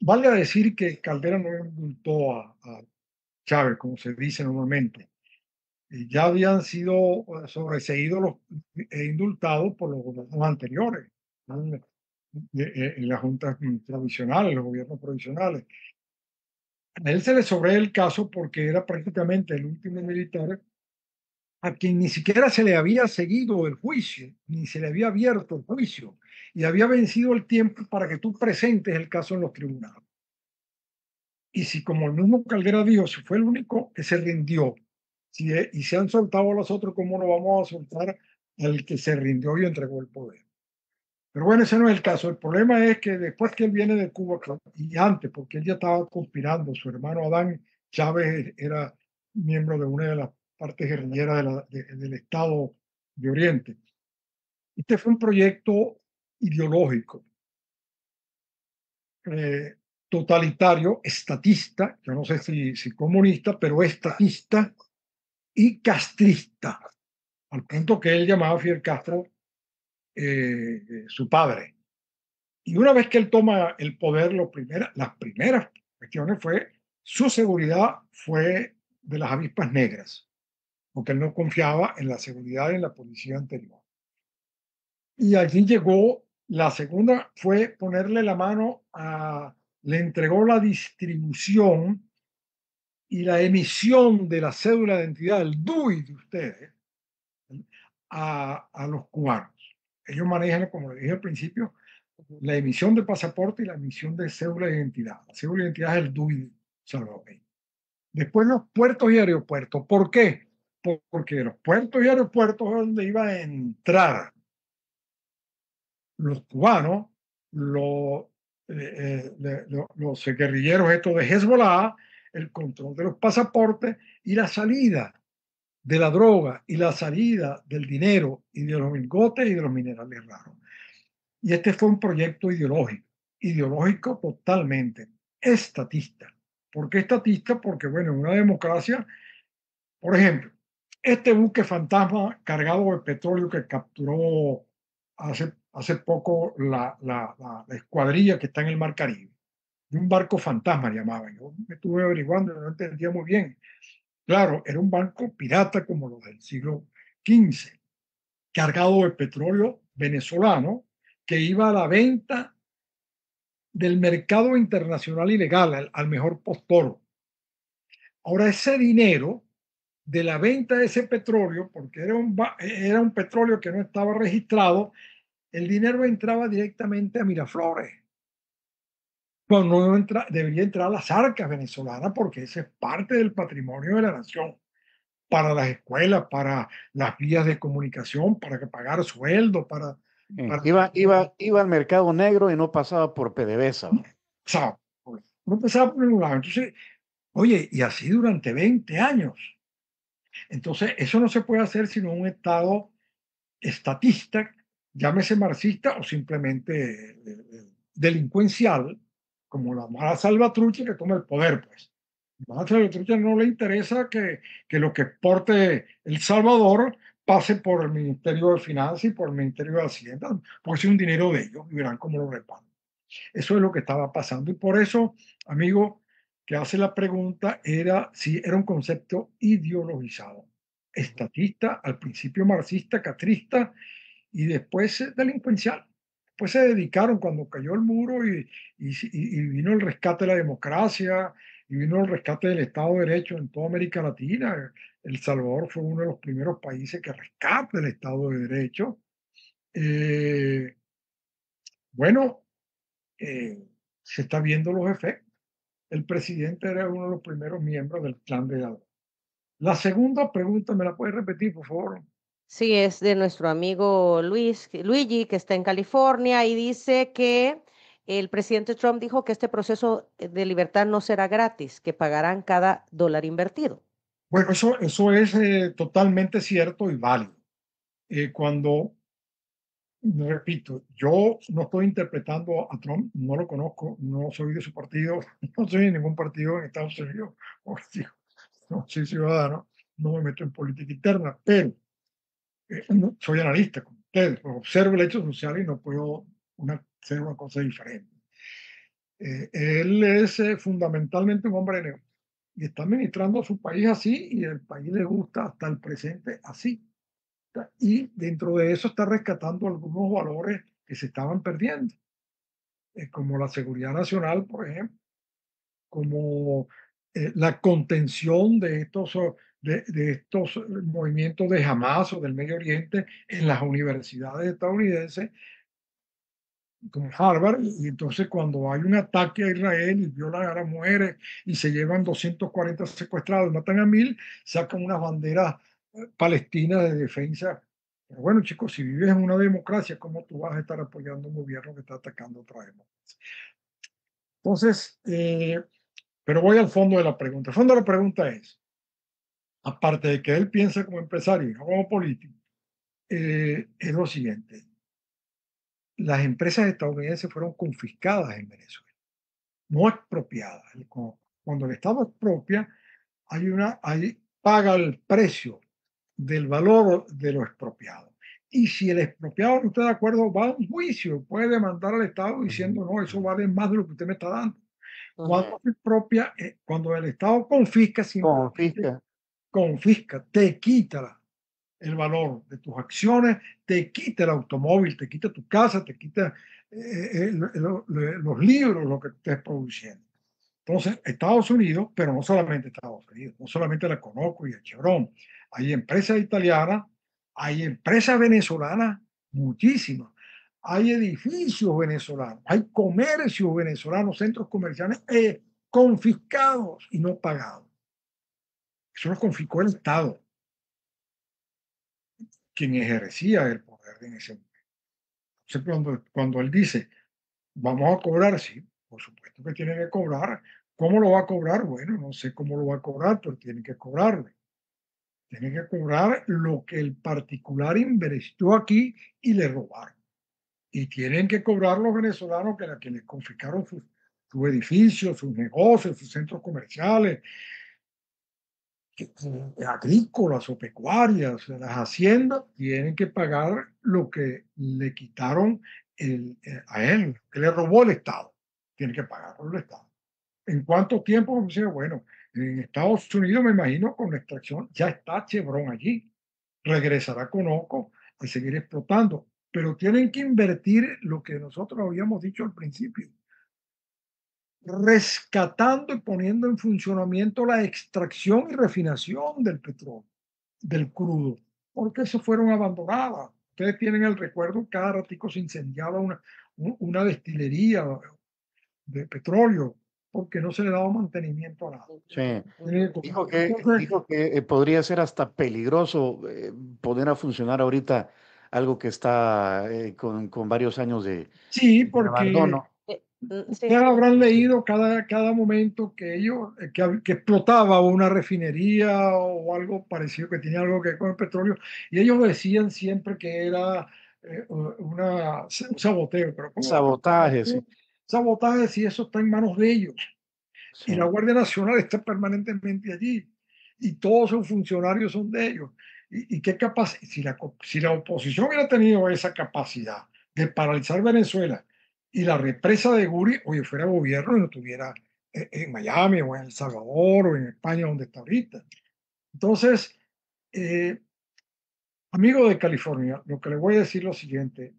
Vale a decir que Caldera no indultó a Chávez, como se dice normalmente. Ya habían sido sobreseídos e indultados por los gobiernos anteriores, ¿no? En las juntas provisionales, los gobiernos provisionales. A él se le sobre el caso porque era prácticamente el último militar a quien ni siquiera se le había seguido el juicio, ni se le había abierto el juicio, y había vencido el tiempo para que tú presentes el caso en los tribunales. Y si, como el mismo Caldera dijo, si fue el único que se rindió, y se han soltado a los otros, ¿cómo no vamos a soltar al que se rindió y entregó el poder? Pero bueno, ese no es el caso. El problema es que después que él viene de Cuba, y antes, porque él ya estaba conspirando, su hermano Adán Chávez era miembro de una de las partes guerrilleras del Estado de Oriente. Este fue un proyecto ideológico, eh, totalitario, estatista, yo no sé si comunista, pero estatista y castrista, al punto que él llamaba a Fidel Castro su padre. Y una vez que él toma el poder, las primeras cuestiones fue su seguridad fue de las avispas negras, porque él no confiaba en la seguridad y en la policía anterior. Y allí llegó, la segunda fue ponerle la mano le entregó la distribución y la emisión de la cédula de identidad, el DUI de ustedes, a los cubanos. Ellos manejan, como le dije al principio, la emisión de pasaporte y la emisión de cédula de identidad. La cédula de identidad es el DUI salvadoreño. Después los puertos y aeropuertos. ¿Por qué? Porque los puertos y aeropuertos es donde iban a entrar los cubanos, los guerrilleros estos de Hezbollah, el control de los pasaportes y la salida de la droga y la salida del dinero y de los lingotes y de los minerales raros. Y este fue un proyecto ideológico totalmente, estatista. ¿Por qué estatista? Porque, bueno, en una democracia, por ejemplo, este buque fantasma cargado de petróleo que capturó hace poco la escuadrilla que está en el Mar Caribe, de un barco fantasma llamaban. Yo me estuve averiguando, no entendía muy bien. Claro, era un barco pirata como los del siglo XV, cargado de petróleo venezolano que iba a la venta del mercado internacional ilegal al mejor postor. Ahora, ese dinero de la venta de ese petróleo, porque era un petróleo que no estaba registrado, el dinero entraba directamente a Miraflores. Cuando no debería entrar a las arcas venezolanas, porque ese es parte del patrimonio de la nación, para las escuelas, para las vías de comunicación, para que pagar sueldo, Iba al mercado negro y no pasaba por PDVSA. o sea, no empezaba por ningún lado. Entonces, oye, y así durante 20 años. Entonces, eso no se puede hacer sino un Estado estatista, llámese marxista o simplemente delincuencial, como la mala salvatrucha que toma el poder, pues. La mala salvatrucha no le interesa que lo que exporte El Salvador pase por el Ministerio de Finanzas y por el Ministerio de Hacienda, porque es un dinero de ellos y verán cómo lo reparten. Eso es lo que estaba pasando. Y por eso, amigo, que hace la pregunta, era si era un concepto ideologizado, estatista, al principio marxista, castrista y después delincuencial. Después se dedicaron cuando cayó el muro y vino el rescate de la democracia y vino el rescate del Estado de Derecho en toda América Latina. El Salvador fue uno de los primeros países que rescata el Estado de Derecho. Eh, bueno, se está viendo los efectos. El presidente era uno de los primeros miembros del clan de Adán. La segunda pregunta, ¿me la puedes repetir, por favor? Sí, es de nuestro amigo Luigi, que está en California, y dice que el presidente Trump dijo que este proceso de libertad no será gratis, que pagarán cada dólar invertido. Bueno, eso es totalmente cierto y válido. Cuando, repito, yo no estoy interpretando a Trump, no lo conozco, no soy de su partido, no soy de ningún partido en Estados Unidos, no soy ciudadano, no me meto en política interna, pero no, soy analista, como usted, pues, observo el hecho social y no puedo hacer una cosa diferente. Él es fundamentalmente un hombre de negocios y está administrando su país así y el país le gusta hasta el presente así. Y dentro de eso está rescatando algunos valores que se estaban perdiendo, como la seguridad nacional, por ejemplo, como la contención de estos movimientos de Hamas o del Medio Oriente en las universidades estadounidenses, como Harvard, y entonces cuando hay un ataque a Israel y violan a las mujeres y se llevan 240 secuestrados y matan a 1000, sacan unas banderas palestinas de defensa. Pero bueno, chicos, si vives en una democracia, ¿cómo tú vas a estar apoyando un gobierno que está atacando otra democracia? Entonces, pero voy al fondo de la pregunta. El fondo de la pregunta es, aparte de que él piensa como empresario y no como político, es lo siguiente. Las empresas estadounidenses fueron confiscadas en Venezuela, no expropiadas. Cuando el Estado expropia, paga el precio del valor de lo expropiado. Y si el expropiado no está de acuerdo, va a un juicio, puede demandar al Estado diciendo, no, eso vale más de lo que usted me está dando. Cuando se expropia, cuando el Estado confisca, simplemente Confisca. confisca, te quita el valor de tus acciones, te quita el automóvil, te quita tu casa, te quita los libros, lo que estés produciendo. Entonces, Estados Unidos, pero no solamente Estados Unidos, no solamente la Conoco y el Chevron, hay empresas italianas, hay empresas venezolanas, muchísimas, hay edificios venezolanos, hay comercios venezolanos, centros comerciales confiscados y no pagados. Eso lo confiscó el Estado, quien ejercía el poder en ese momento. Entonces, cuando él dice, vamos a cobrar, sí, por supuesto que tiene que cobrar. ¿Cómo lo va a cobrar? Bueno, no sé cómo lo va a cobrar, pero tiene que cobrarle. Tiene que cobrar lo que el particular invirtió aquí y le robaron. Y tienen que cobrar los venezolanos que les confiscaron sus edificios, sus negocios, sus centros comerciales, agrícolas o pecuarias, las haciendas, tienen que pagar lo que le quitaron a él, que le robó el Estado. Tiene que pagarlo el Estado. ¿En cuánto tiempo? Bueno, en Estados Unidos me imagino con la extracción ya está Chevron allí. Regresará Conoco a seguir explotando, pero tienen que invertir lo que nosotros habíamos dicho al principio, rescatando y poniendo en funcionamiento la extracción y refinación del petróleo, del crudo, porque eso fueron abandonadas. Ustedes tienen el recuerdo, cada ratico se incendiaba una destilería de petróleo porque no se le daba mantenimiento a nada. Sí. Dijo Entonces, que podría ser hasta peligroso poner a funcionar ahorita algo que está con varios años sí, de porque abandono. Sí, ya habrán leído cada momento que ellos, que explotaba una refinería o algo parecido que tenía algo que ver con el petróleo, y ellos decían siempre que era un saboteo, pero ¿cómo va a Sabotaje, ser sí. sabotaje si eso está en manos de ellos? Sí. Y la Guardia Nacional está permanentemente allí y todos sus funcionarios son de ellos. ¿Y qué capacidad? Si la oposición hubiera tenido esa capacidad de paralizar Venezuela y la represa de Guri, oye, fuera gobierno y no estuviera en Miami o en El Salvador o en España donde está ahorita. Entonces, eh, amigo de California, lo que le voy a decir es lo siguiente,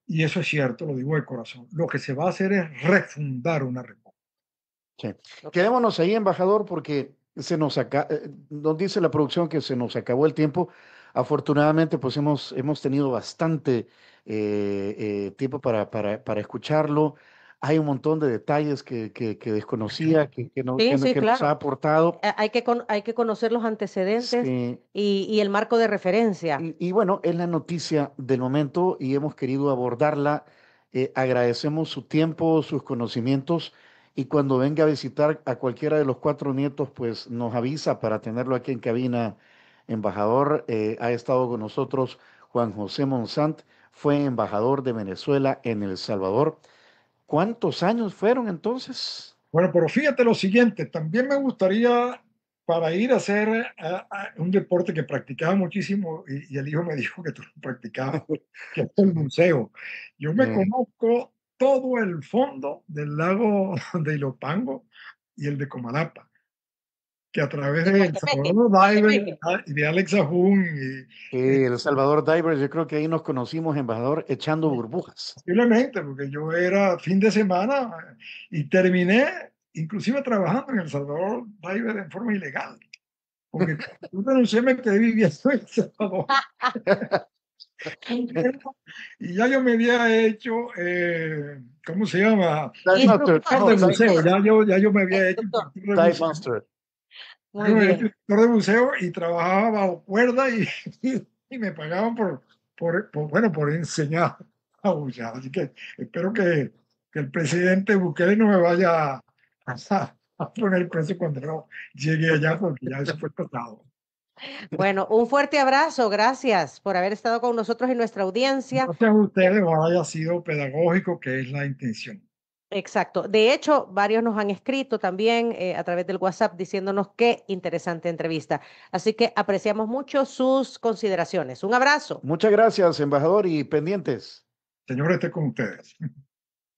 y eso es cierto, lo digo de corazón, lo que se va a hacer es refundar una república. Sí. Quedémonos ahí, embajador, porque nos dice la producción que se nos acabó el tiempo. Afortunadamente, pues hemos tenido bastante tiempo para escucharlo. Hay un montón de detalles que desconocía, sí, sí, que nos ha claro. aportado. Hay que conocer los antecedentes Sí. y el marco de referencia. Y bueno, es la noticia del momento y hemos querido abordarla. Agradecemos su tiempo, sus conocimientos y cuando venga a visitar a cualquiera de los cuatro nietos, pues nos avisa para tenerlo aquí en cabina, embajador. Ha estado con nosotros Juan José Monzant, fue embajador de Venezuela en El Salvador. ¿Cuántos años fueron entonces? Bueno, pero fíjate lo siguiente, también me gustaría para ir a hacer un deporte que practicaba muchísimo y el hijo me dijo que tú lo practicabas, que es el buceo. Yo me conozco todo el fondo del lago de Ilopango y el de Comalapa, que a través De de El Coatepeque, Salvador Diver Coatepeque. y de Alex Ahun El Salvador Divers, yo creo que ahí nos conocimos, embajador, echando y burbujas. posiblemente, porque yo era fin de semana y terminé inclusive trabajando en El Salvador Diver en forma ilegal. Porque yo renuncié, me quedé viviendo en El Salvador. Y ya yo me había hecho, ¿cómo se llama? Dive Master, Instructor no, de buceo. Ya yo me había hecho Instructor. instructor de Dive buceo. Master. Muy Yo me había hecho bien. instructor de buceo y trabajaba bajo cuerda y me pagaban por enseñar a bucear. Así que espero que el presidente Bukele no me vaya a poner preso cuando no llegue allá, porque ya eso fue pasado. Bueno, un fuerte abrazo. Gracias por haber estado con nosotros y nuestra audiencia. Gracias a ustedes, ojalá haya sido pedagógico, que es la intención. Exacto. De hecho, varios nos han escrito también a través del WhatsApp diciéndonos qué interesante entrevista. Así que apreciamos mucho sus consideraciones. Un abrazo. Muchas gracias, embajador, y pendientes. Señor, esté con ustedes.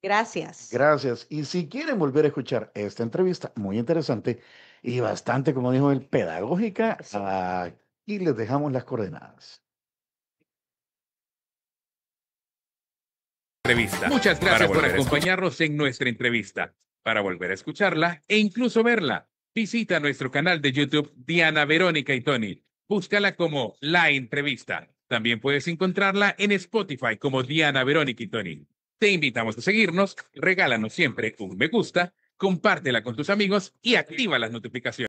Gracias. Gracias. Y si quieren volver a escuchar esta entrevista, muy interesante y bastante, como dijo él, pedagógica, Sí. aquí les dejamos las coordenadas. Entrevista. Muchas gracias por acompañarnos en nuestra entrevista. Para volver a escucharla e incluso verla, visita nuestro canal de YouTube Diana Verónica y Tony. Búscala como La Entrevista. También puedes encontrarla en Spotify como Diana Verónica y Tony. Te invitamos a seguirnos, regálanos siempre un me gusta, compártela con tus amigos y activa las notificaciones.